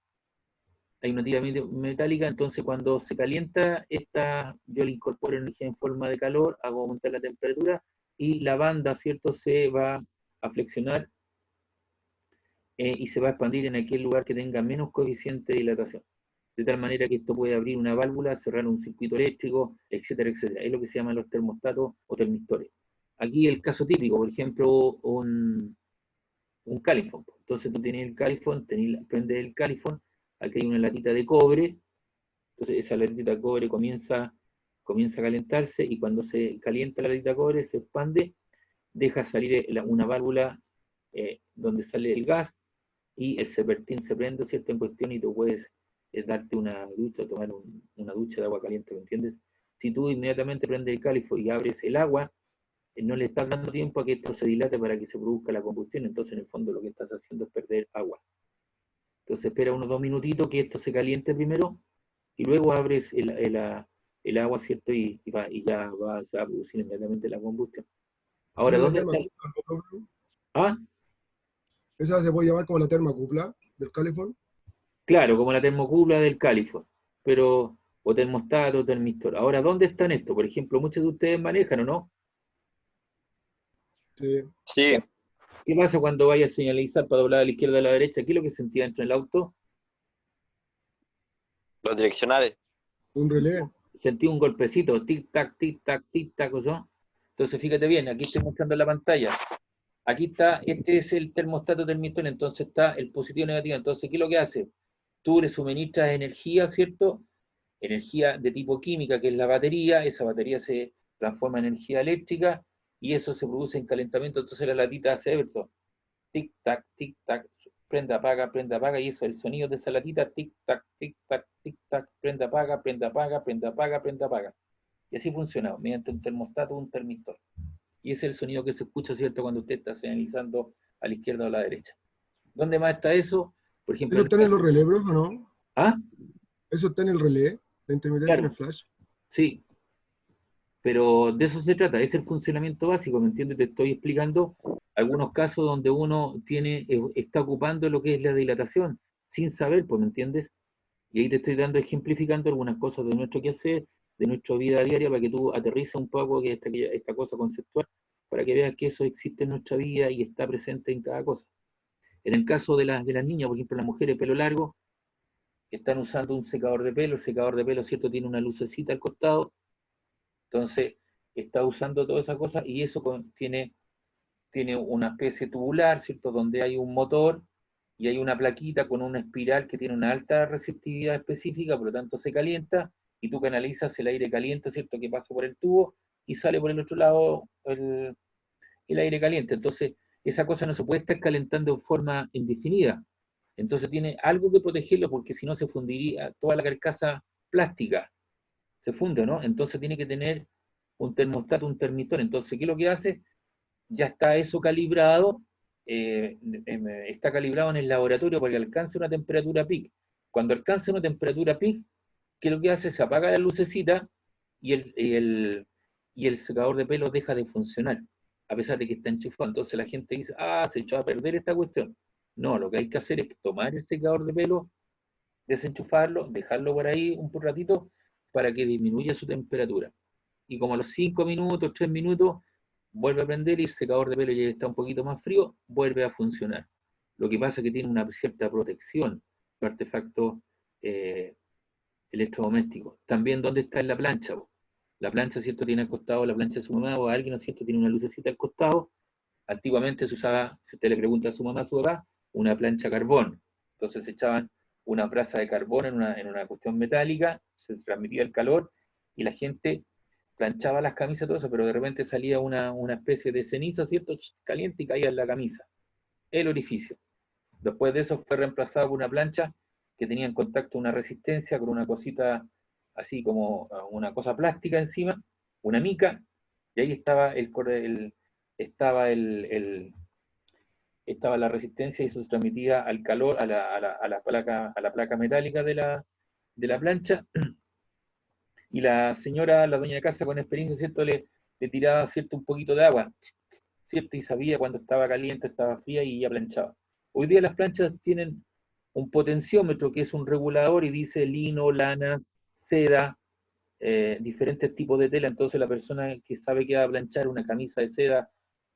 hay una tira metálica, entonces cuando se calienta, yo le incorporo energía en forma de calor, hago aumentar la temperatura, y la banda, ¿cierto?, se va a flexionar y se va a expandir en aquel lugar que tenga menos coeficiente de dilatación. De tal manera que esto puede abrir una válvula, cerrar un circuito eléctrico, etcétera, etcétera. Es lo que se llaman los termostatos o termistores. Aquí el caso típico, por ejemplo, un califón. Entonces tú tienes el califón, prendes el califón, aquí hay una latita de cobre, entonces esa latita de cobre comienza a calentarse y cuando se calienta la latita de cobre se expande, deja salir una válvula donde sale el gas y el serpentín se prende, ¿cierto?, en cuestión y tú puedes darte una ducha, tomar una ducha de agua caliente, ¿me entiendes? Si tú inmediatamente prendes el califón y abres el agua, no le estás dando tiempo a que esto se dilate para que se produzca la combustión, entonces en el fondo lo que estás haciendo es perder agua. Entonces espera unos 2 minutitos que esto se caliente primero, y luego abres el agua, ¿cierto? Y ya se va a producir inmediatamente la combustión. Ahora, ¿Esa es la ¿dónde está? termacupla, profe? ¿Ah? ¿Esa se puede llamar como la termacupla del calefón? Claro, como la termocupla del califón, pero, o termostato, o termistor. Ahora, ¿dónde están esto? Por ejemplo, muchos de ustedes manejan, ¿o no? Sí. Sí, ¿Qué pasa cuando vaya a señalizar para doblar a la izquierda o a la derecha? ¿Qué es lo que sentía dentro del auto? los direccionales. Un relé. Sentí un golpecito, tic-tac, tic-tac, tic-tac, ¿no? Entonces, fíjate bien, aquí estoy mostrando en la pantalla. Aquí está, este es el termostato termistor, entonces está el positivo y negativo. Entonces, ¿qué es lo que hace? Tú le suministras energía, ¿cierto? Energía de tipo química, que es la batería, esa batería se transforma en energía eléctrica, y eso se produce en calentamiento, entonces la latita hace esto, tic-tac, prende, apaga, y eso, el sonido de esa latita, tic-tac, tic-tac, tic-tac, prende, apaga, prende, apaga, prende, apaga, prende, apaga. Y así funciona, mediante un termostato o un termistor. Y ese es el sonido que se escucha, ¿cierto?, cuando usted está señalizando a la izquierda o a la derecha. ¿Dónde más está eso? Por ejemplo, ¿Eso está en los relés, profe, o no? ¿Ah? ¿Eso está en el relé? ¿La intermitente en Claro. el flash? Sí, pero de eso se trata, es el funcionamiento básico, ¿me entiendes? Te estoy explicando algunos casos donde uno está ocupando lo que es la dilatación, sin saber, pues, ¿me entiendes? Y ahí te estoy ejemplificando algunas cosas de nuestro quehacer, de nuestra vida diaria, para que tú aterrices un poco esta cosa conceptual, para que veas que eso existe en nuestra vida y está presente en cada cosa. En el caso de las niñas, por ejemplo, las mujeres de pelo largo, están usando un secador de pelo, el secador de pelo, ¿cierto?, tiene una lucecita al costado. Entonces, está usando todas esas cosas y eso tiene una especie tubular, ¿cierto?, donde hay un motor y hay una plaquita con una espiral que tiene una alta resistividad específica, por lo tanto se calienta y tú canalizas el aire caliente, ¿cierto?, que pasa por el tubo y sale por el otro lado el aire caliente. Entonces, esa cosa no se puede estar calentando en forma indefinida. Entonces tiene algo que protegerlo porque si no se fundiría toda la carcasa plástica. Se funde, ¿no? Entonces tiene que tener un termostato, un termistor. Entonces, ¿qué es lo que hace? Ya está eso calibrado, está calibrado en el laboratorio para que alcance una temperatura peak. Cuando alcanza una temperatura peak, ¿qué es lo que hace? Se apaga la lucecita y el secador de pelo deja de funcionar, a pesar de que está enchufado. Entonces la gente dice, se echó a perder esta cuestión. No, lo que hay que hacer es tomar el secador de pelo, desenchufarlo, dejarlo por ahí un ratito para que disminuya su temperatura. Y como a los 5 minutos, 3 minutos, vuelve a prender y el secador de pelo ya está un poquito más frío, vuelve a funcionar. Lo que pasa es que tiene una cierta protección, un artefacto electrodoméstico. También, ¿dónde está en la plancha? La plancha, ¿cierto?, tiene al costado la plancha de su mamá o a alguien, ¿no es cierto?, tiene una lucecita al costado. Antiguamente se usaba, si usted le pregunta a su mamá, a su papá, una plancha carbón. Entonces se echaban una brasa de carbón en una cuestión metálica, se transmitía el calor y la gente planchaba las camisas, todo eso, pero de repente salía una especie de ceniza, ¿cierto?, caliente y caía en la camisa, el orificio. Después de eso fue reemplazado por una plancha que tenía en contacto una resistencia con una cosita así como una cosa plástica encima, una mica, y ahí estaba estaba la resistencia y eso se transmitía al calor, a la placa metálica de la plancha, y la señora, la dueña de casa con experiencia, ¿cierto?, le tiraba, ¿cierto?, un poquito de agua, ¿cierto?, y sabía cuando estaba caliente, estaba fría y ya planchaba. Hoy día las planchas tienen un potenciómetro que es un regulador y dice lino, lana, seda, diferentes tipos de tela. Entonces la persona que sabe que va a planchar una camisa de seda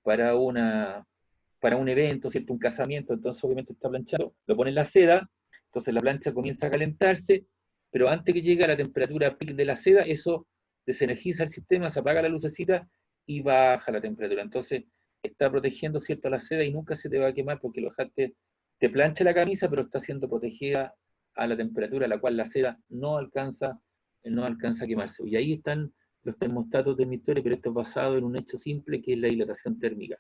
para un evento, ¿cierto?, un casamiento, entonces obviamente está planchando, lo pone en la seda, entonces la plancha comienza a calentarse, pero antes que llegue a la temperatura peak de la seda, eso desenergiza el sistema, se apaga la lucecita y baja la temperatura. Entonces está protegiendo, ¿cierto?, la seda y nunca se te va a quemar porque lo dejaste, te plancha la camisa, pero está siendo protegida a la temperatura a la cual la seda no alcanza a quemarse. Y ahí están los termostatos termistores, pero esto es basado en un hecho simple que es la dilatación térmica.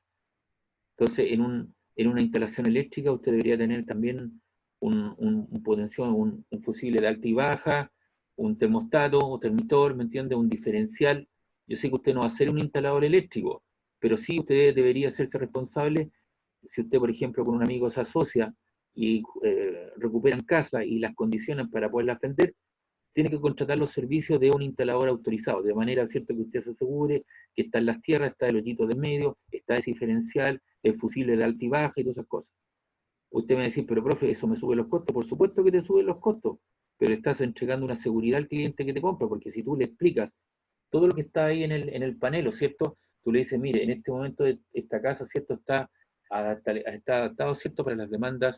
Entonces, en una instalación eléctrica usted debería tener también un potencial, un fusible de alta y baja, un termostato o termistor, ¿me entiende? Un diferencial. Yo sé que usted no va a ser un instalador eléctrico, pero sí usted debería hacerse responsable. Si usted, por ejemplo, con un amigo se asocia y recuperan casa y las condicionan para poderlas vender, tiene que contratar los servicios de un instalador autorizado, de manera, ¿cierto?, que usted se asegure que está en las tierras, está el hoyito del medio, está el diferencial, el fusible de alta y baja y todas esas cosas. Usted me va a decir, pero profe, ¿eso me sube los costos? Por supuesto que te suben los costos, pero estás entregando una seguridad al cliente que te compra, porque si tú le explicas todo lo que está ahí en el panel, ¿cierto? Tú le dices, mire, en este momento esta casa, ¿cierto?, está adaptado, ¿cierto?, para las demandas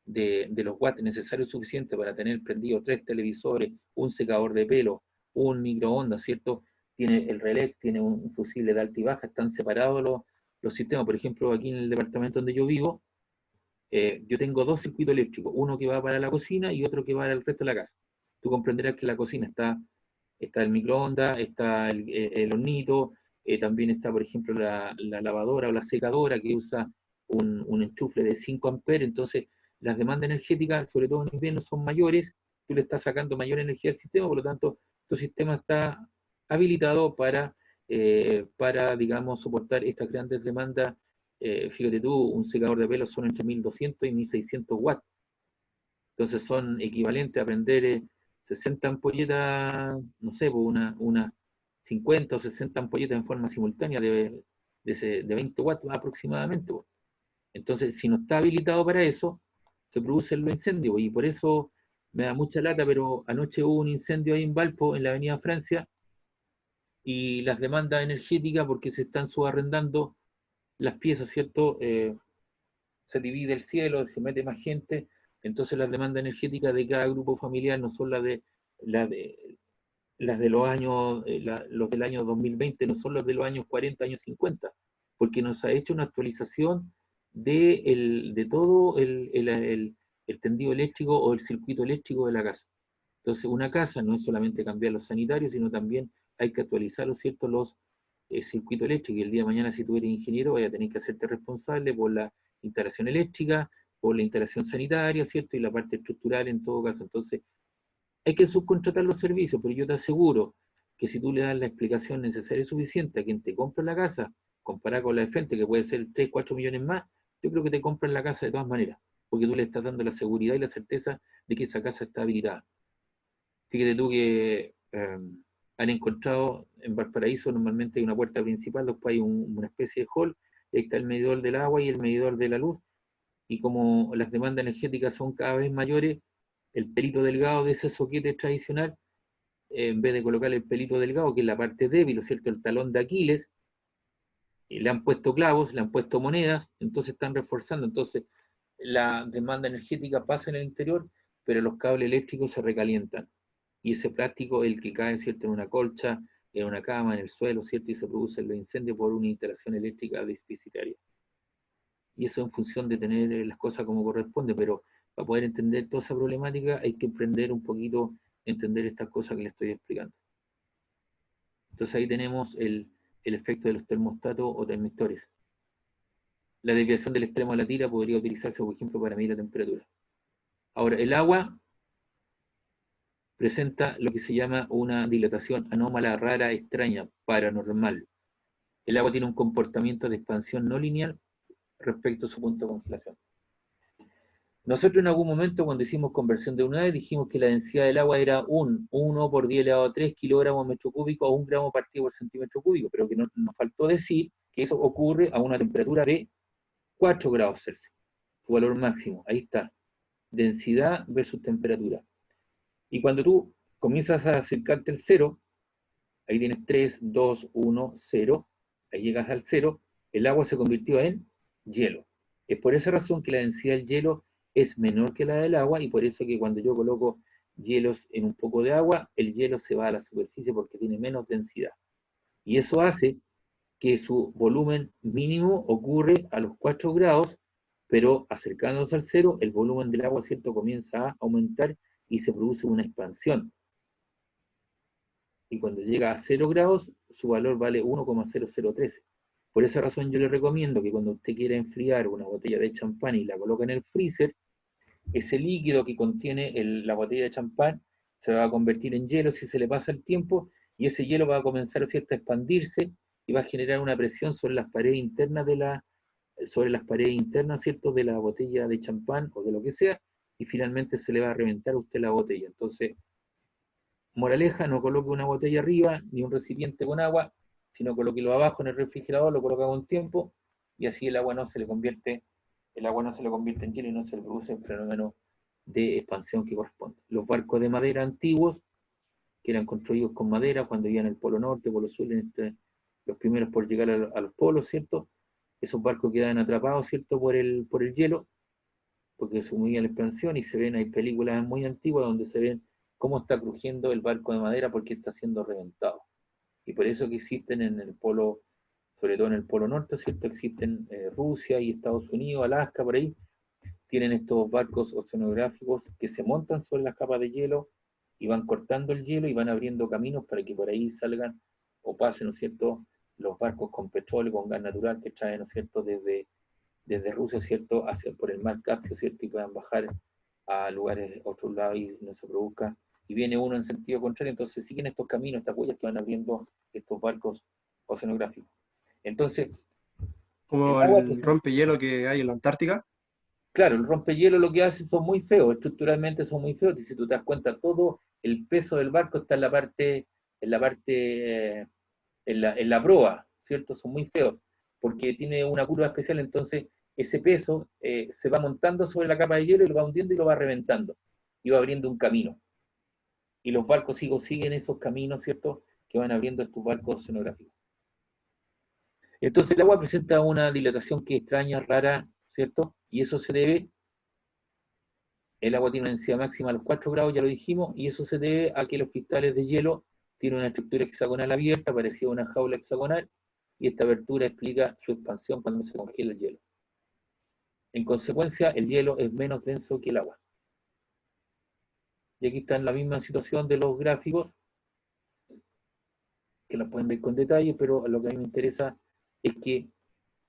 de los watts necesarios suficientes para tener prendido 3 televisores, un secador de pelo, un microondas, ¿cierto? Tiene el relé, tiene un fusible de alta y baja, están separados los sistemas. Por ejemplo, aquí en el departamento donde yo vivo, yo tengo 2 circuitos eléctricos, uno que va para la cocina y otro que va al resto de la casa. Tú comprenderás que en la cocina está el microondas, está el hornito, también está, por ejemplo, la lavadora o la secadora que usa un enchufe de 5 amperes, entonces las demandas energéticas, sobre todo en invierno, son mayores, tú le estás sacando mayor energía al sistema, por lo tanto, tu sistema está habilitado para, digamos, soportar estas grandes demandas. Fíjate tú, un secador de pelo son entre 1200 y 1600 watts, entonces son equivalentes a prender 60 ampolletas, no sé, pues una 50 o 60 ampolletas en forma simultánea de 20 watts aproximadamente. Pues. Entonces, si no está habilitado para eso, se producen los incendios, y por eso me da mucha lata, pero anoche hubo un incendio ahí en Valpo, en la avenida Francia, y las demandas energéticas, porque se están subarrendando las piezas, ¿cierto? Se divide el cielo, se mete más gente, entonces las demandas energéticas de cada grupo familiar no son las de los años, los del año 2020, no son los de los años 40, años 50, porque nos ha hecho una actualización de todo el tendido eléctrico o el circuito eléctrico de la casa. Entonces, una casa no es solamente cambiar los sanitarios, sino también hay que actualizar, ¿cierto?, los circuitos eléctricos. Y el día de mañana, si tú eres ingeniero, vas a tener que hacerte responsable por la instalación eléctrica, por la instalación sanitaria, ¿cierto?, y la parte estructural en todo caso. Entonces, hay que subcontratar los servicios, pero yo te aseguro que si tú le das la explicación necesaria y suficiente a quien te compra la casa, comparada con la de frente, que puede ser 3, 4 millones más, yo creo que te compran la casa de todas maneras, porque tú le estás dando la seguridad y la certeza de que esa casa está habilitada. Fíjate tú que han encontrado en Valparaíso, normalmente hay una puerta principal, después hay una especie de hall, ahí está el medidor del agua y el medidor de la luz, y como las demandas energéticas son cada vez mayores, el pelito delgado de ese soquete tradicional, en vez de colocar el pelito delgado, que es la parte débil, ¿cierto?, el talón de Aquiles, le han puesto clavos, le han puesto monedas, entonces están reforzando, entonces la demanda energética pasa en el interior, pero los cables eléctricos se recalientan, y ese plástico es el que cae, ¿cierto?, en una colcha, en una cama, en el suelo, ¿cierto?, y se producen los incendios por una instalación eléctrica deficitaria. Y eso en función de tener las cosas como corresponde, pero para poder entender toda esa problemática hay que aprender un poquito, entender estas cosas que les estoy explicando. Entonces ahí tenemos el efecto de los termostatos o termistores. La desviación del extremo de la tira podría utilizarse, por ejemplo, para medir la temperatura. Ahora, el agua presenta lo que se llama una dilatación anómala, rara, extraña, paranormal. El agua tiene un comportamiento de expansión no lineal respecto a su punto de congelación. Nosotros en algún momento, cuando hicimos conversión de unidades, dijimos que la densidad del agua era 1 por 10 elevado a 3 kilogramos metro cúbico o 1 gramo partido por centímetro cúbico, pero que nos faltó decir que eso ocurre a una temperatura de 4 grados Celsius, su valor máximo. Ahí está, densidad versus temperatura. Y cuando tú comienzas a acercarte al 0, ahí tienes 3, 2, 1, 0, ahí llegas al 0, el agua se convirtió en hielo. Es por esa razón que la densidad del hielo es menor que la del agua, y por eso que cuando yo coloco hielos en un poco de agua, el hielo se va a la superficie porque tiene menos densidad. Y eso hace que su volumen mínimo ocurre a los 4 grados, pero acercándose al 0, el volumen del agua, ¿cierto?, comienza a aumentar y se produce una expansión. Y cuando llega a 0 grados, su valor vale 1,0013. Por esa razón yo le recomiendo que cuando usted quiera enfriar una botella de champán y la coloca en el freezer, ese líquido que contiene la botella de champán se va a convertir en hielo si se le pasa el tiempo, y ese hielo va a comenzar, ¿cierto?, a expandirse y va a generar una presión sobre las paredes internas ¿cierto?, de la botella de champán o de lo que sea, y finalmente se le va a reventar a usted la botella. Entonces, moraleja, no coloque una botella arriba, ni un recipiente con agua, sino colóquelo abajo en el refrigerador, lo coloca con tiempo, y así el agua no se le convierte en hielo y no se le produce el fenómeno de expansión que corresponde. Los barcos de madera antiguos, que eran construidos con madera cuando iban al Polo Norte, Polo Sur, los primeros por llegar a los polos, ¿cierto? Esos barcos quedaban atrapados, ¿cierto?, por el hielo, porque se movía la expansión, y se ven, hay películas muy antiguas donde se ven cómo está crujiendo el barco de madera porque está siendo reventado. Y por eso que existen en el polo, sobre todo en el Polo Norte, ¿cierto? Existen Rusia y Estados Unidos, Alaska, por ahí, tienen estos barcos oceanográficos que se montan sobre las capas de hielo y van cortando el hielo y van abriendo caminos para que por ahí salgan o pasen, ¿no es cierto?, los barcos con petróleo, con gas natural que traen, ¿no es cierto?, desde Rusia, ¿cierto?, por el mar Caspio, ¿cierto?, y puedan bajar a lugares, otros lados, y no se produzca, y viene uno en sentido contrario. Entonces siguen estos caminos, estas huellas que van abriendo estos barcos oceanográficos. Entonces, Como el agua, el rompehielo que hay en la Antártica. claro, el rompehielo lo que hace son muy feos, estructuralmente son muy feos, y si tú te das cuenta, todo el peso del barco está en la proa, ¿cierto? Son muy feos, porque tiene una curva especial, entonces ese peso se va montando sobre la capa de hielo y lo va hundiendo y lo va reventando, y va abriendo un camino. Y los barcos siguen esos caminos, ¿cierto?, que van abriendo estos barcos oceanográficos. Entonces el agua presenta una dilatación que es extraña, rara, ¿cierto? Y eso se debe, el agua tiene una densidad máxima a los 4 grados, ya lo dijimos, y eso se debe a que los cristales de hielo tienen una estructura hexagonal abierta, parecida a una jaula hexagonal, y esta abertura explica su expansión cuando se congela el hielo. En consecuencia, el hielo es menos denso que el agua. Y aquí está en la misma situación de los gráficos, que los pueden ver con detalle, pero lo que a mí me interesa es que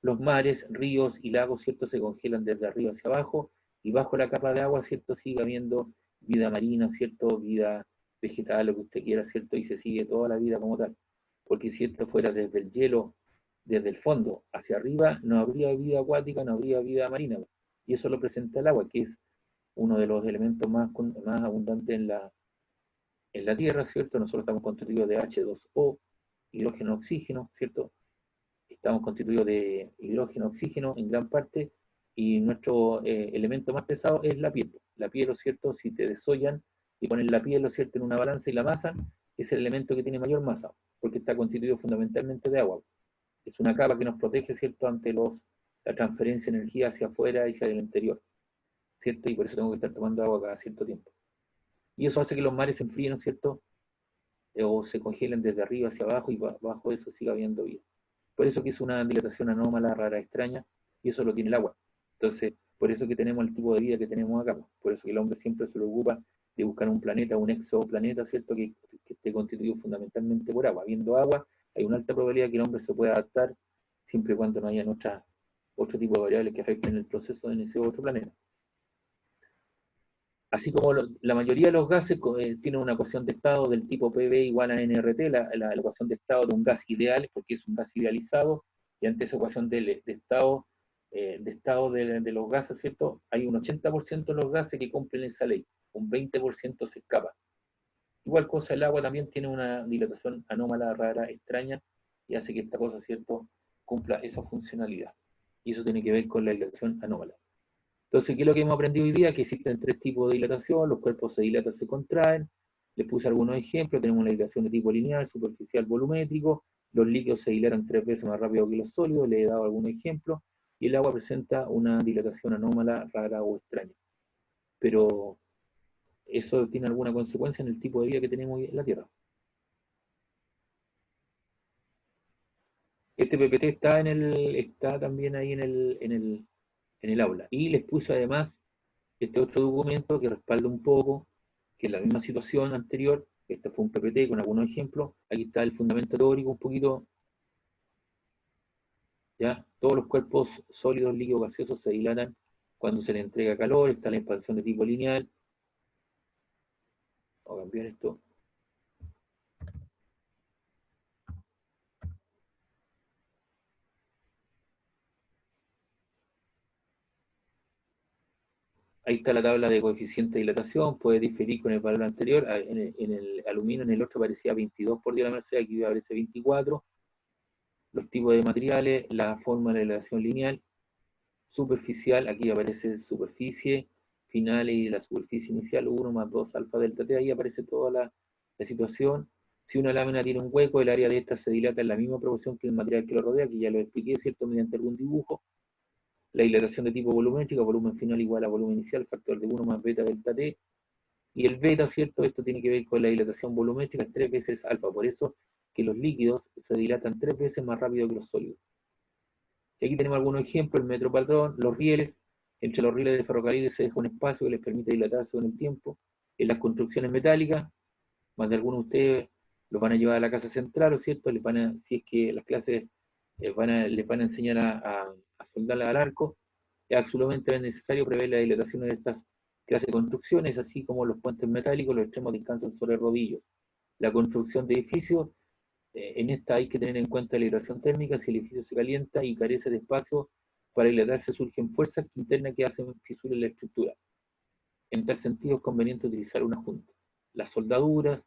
los mares, ríos y lagos, ¿cierto?, se congelan desde arriba hacia abajo, y bajo la capa de agua, ¿cierto?, sigue habiendo vida marina, ¿cierto?, vida vegetal, lo que usted quiera, ¿cierto?, y se sigue toda la vida como tal. Porque si esto fuera desde el hielo, desde el fondo hacia arriba, no habría vida acuática, no habría vida marina. Y eso lo presenta el agua, que es uno de los elementos más abundantes en la Tierra, ¿cierto? Nosotros estamos constituidos de H2O, hidrógeno, oxígeno, ¿cierto? Estamos constituidos de hidrógeno, oxígeno en gran parte, y nuestro elemento más pesado es la piel. La piel, ¿cierto? Si te desollan y ponen la piel, ¿cierto?, en una balanza y la amasan, es el elemento que tiene mayor masa, porque está constituido fundamentalmente de agua. Es una capa que nos protege, ¿cierto?, ante la transferencia de energía hacia afuera y hacia el interior, ¿cierto? Y por eso tengo que estar tomando agua cada cierto tiempo. Y eso hace que los mares se enfríen, ¿no es cierto?, o se congelen desde arriba hacia abajo, y bajo eso siga habiendo vida. Por eso que es una dilatación anómala, rara, extraña, y eso lo tiene el agua. Entonces, por eso que tenemos el tipo de vida que tenemos acá. Por eso que el hombre siempre se preocupa de buscar un planeta, un exoplaneta, ¿cierto?, que esté constituido fundamentalmente por agua. Habiendo agua, hay una alta probabilidad que el hombre se pueda adaptar, siempre y cuando no haya otro tipo de variables que afecten el proceso en ese otro planeta. Así como la mayoría de los gases tienen una ecuación de estado del tipo PV igual a nRT, la ecuación de estado de un gas ideal, porque es un gas idealizado, y ante esa ecuación de estado de los gases, ¿cierto?, hay un 80% de los gases que cumplen esa ley, un 20% se escapa. Igual cosa, el agua también tiene una dilatación anómala, rara, extraña, y hace que esta cosa, ¿cierto?, cumpla esa funcionalidad. Y eso tiene que ver con la dilatación anómala. Entonces, ¿qué es lo que hemos aprendido hoy día? Que existen 3 tipos de dilatación: los cuerpos se dilatan, se contraen. Les puse algunos ejemplos. Tenemos una dilatación de tipo lineal, superficial, volumétrico. Los líquidos se dilatan 3 veces más rápido que los sólidos, le he dado algunos ejemplos. Y el agua presenta una dilatación anómala, rara o extraña. Pero eso tiene alguna consecuencia en el tipo de vida que tenemos en la Tierra. Este PPT está también ahí en el aula. Y les puse además este otro documento que respalda un poco que en la misma situación anterior, este fue un PPT con algunos ejemplos. Aquí está el fundamento teórico un poquito. ¿Ya? Todos los cuerpos sólidos, líquidos, gaseosos se dilatan cuando se le entrega calor. Está la expansión de tipo lineal. Voy a cambiar esto. Ahí está la tabla de coeficiente de dilatación, puede diferir con el valor anterior. En el aluminio, en el otro aparecía 22 por 10 a la merced, aquí aparece 24. Los tipos de materiales, la forma de dilatación lineal, superficial, aquí aparece superficie, finales y la superficie inicial, 1 más 2 alfa delta t, ahí aparece toda la situación. Si una lámina tiene un hueco, el área de esta se dilata en la misma proporción que el material que lo rodea, que ya lo expliqué, ¿cierto?, mediante algún dibujo. La dilatación de tipo volumétrica, volumen final igual a volumen inicial, factor de 1 más beta delta t. Y el beta, ¿cierto?, esto tiene que ver con la dilatación volumétrica, es 3 veces alfa, por eso que los líquidos se dilatan 3 veces más rápido que los sólidos. Y aquí tenemos algunos ejemplos, el metro patrón, los rieles. Entre los rieles de ferrocarriles se deja un espacio que les permite dilatarse con el tiempo. En las construcciones metálicas, más de algunos de ustedes los van a llevar a la casa central, ¿o es cierto? Si es que las clases les van a enseñar a soldar al arco, es absolutamente necesario prever la dilatación de estas clases de construcciones, así como los puentes metálicos, los extremos descansan sobre rodillos. La construcción de edificios, en esta hay que tener en cuenta la dilatación térmica. Si el edificio se calienta y carece de espacio para dilatarse, surgen fuerzas internas que hacen fisuras en la estructura. En tal sentido es conveniente utilizar una junta. Las soldaduras,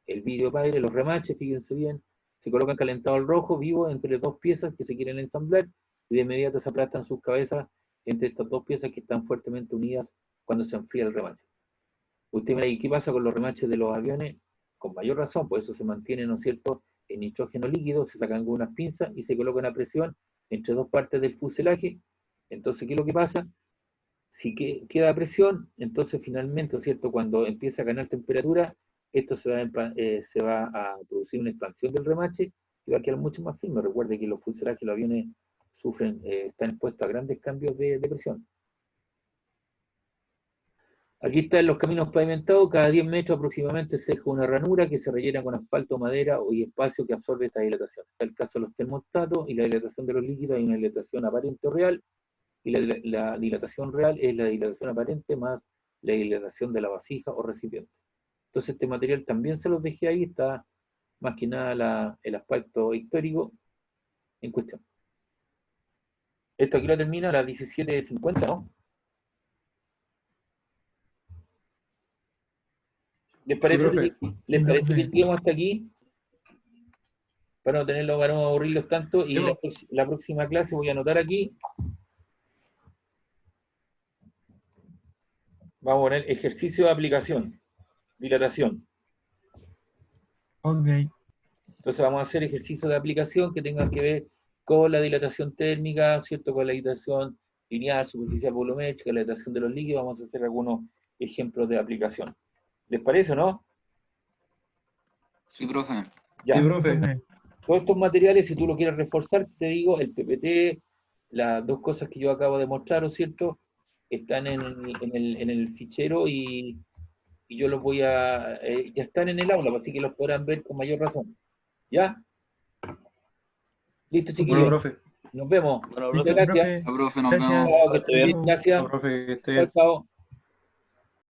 el vidrio padre, los remaches, fíjense bien, se colocan calentados al rojo vivo entre dos piezas que se quieren ensamblar y de inmediato se aplastan sus cabezas entre estas dos piezas que están fuertemente unidas cuando se enfría el remache. Usted mira, ¿y qué pasa con los remaches de los aviones? Con mayor razón, por eso se mantiene, ¿no es cierto?, en nitrógeno líquido, se sacan con unas pinzas y se colocan a presión entre dos partes del fuselaje. Entonces, ¿qué es lo que pasa? Si queda a presión, entonces finalmente, ¿no es cierto?, cuando empieza a ganar temperatura, esto se va a producir una expansión del remache y va a quedar mucho más firme. Recuerde que los fuselajes, los aviones están expuestos a grandes cambios de presión. Aquí están los caminos pavimentados, cada 10 metros aproximadamente se deja una ranura que se rellena con asfalto, madera y espacio que absorbe esta dilatación. Está el caso de los termostatos y la dilatación de los líquidos. Hay una dilatación aparente o real, y la dilatación real es la dilatación aparente más la dilatación de la vasija o recipiente. Entonces este material también se los dejé ahí, está más que nada el aspecto histórico en cuestión. Esto aquí lo termina a las 17:50, ¿no? ¿Les parece, que lleguemos hasta aquí? Para no aburrirlos tanto. Y la próxima clase voy a anotar aquí. Vamos a poner ejercicio de aplicación, dilatación. Ok. Entonces vamos a hacer ejercicios de aplicación que tengan que ver con la dilatación térmica, ¿cierto?, con la dilatación lineal, superficial, volumétrica, la dilatación de los líquidos. Vamos a hacer algunos ejemplos de aplicación. ¿Les parece o no? Sí, profe. Ya. Sí, profe. Todos estos materiales, si tú lo quieres reforzar, te digo, el PPT, las dos cosas que yo acabo de mostrar, ¿no es cierto?, están en el fichero y yo los voy a... ya están en el aula, así que los podrán ver con mayor razón. ¿Ya? Listo, chiquillos. Bueno, profe. Nos vemos. Bueno, Muchas profe. gracias. Profe, nos Gracias. vemos. Chao, que esté bien. Gracias. Bueno, profe, que esté Chao, bien. chao.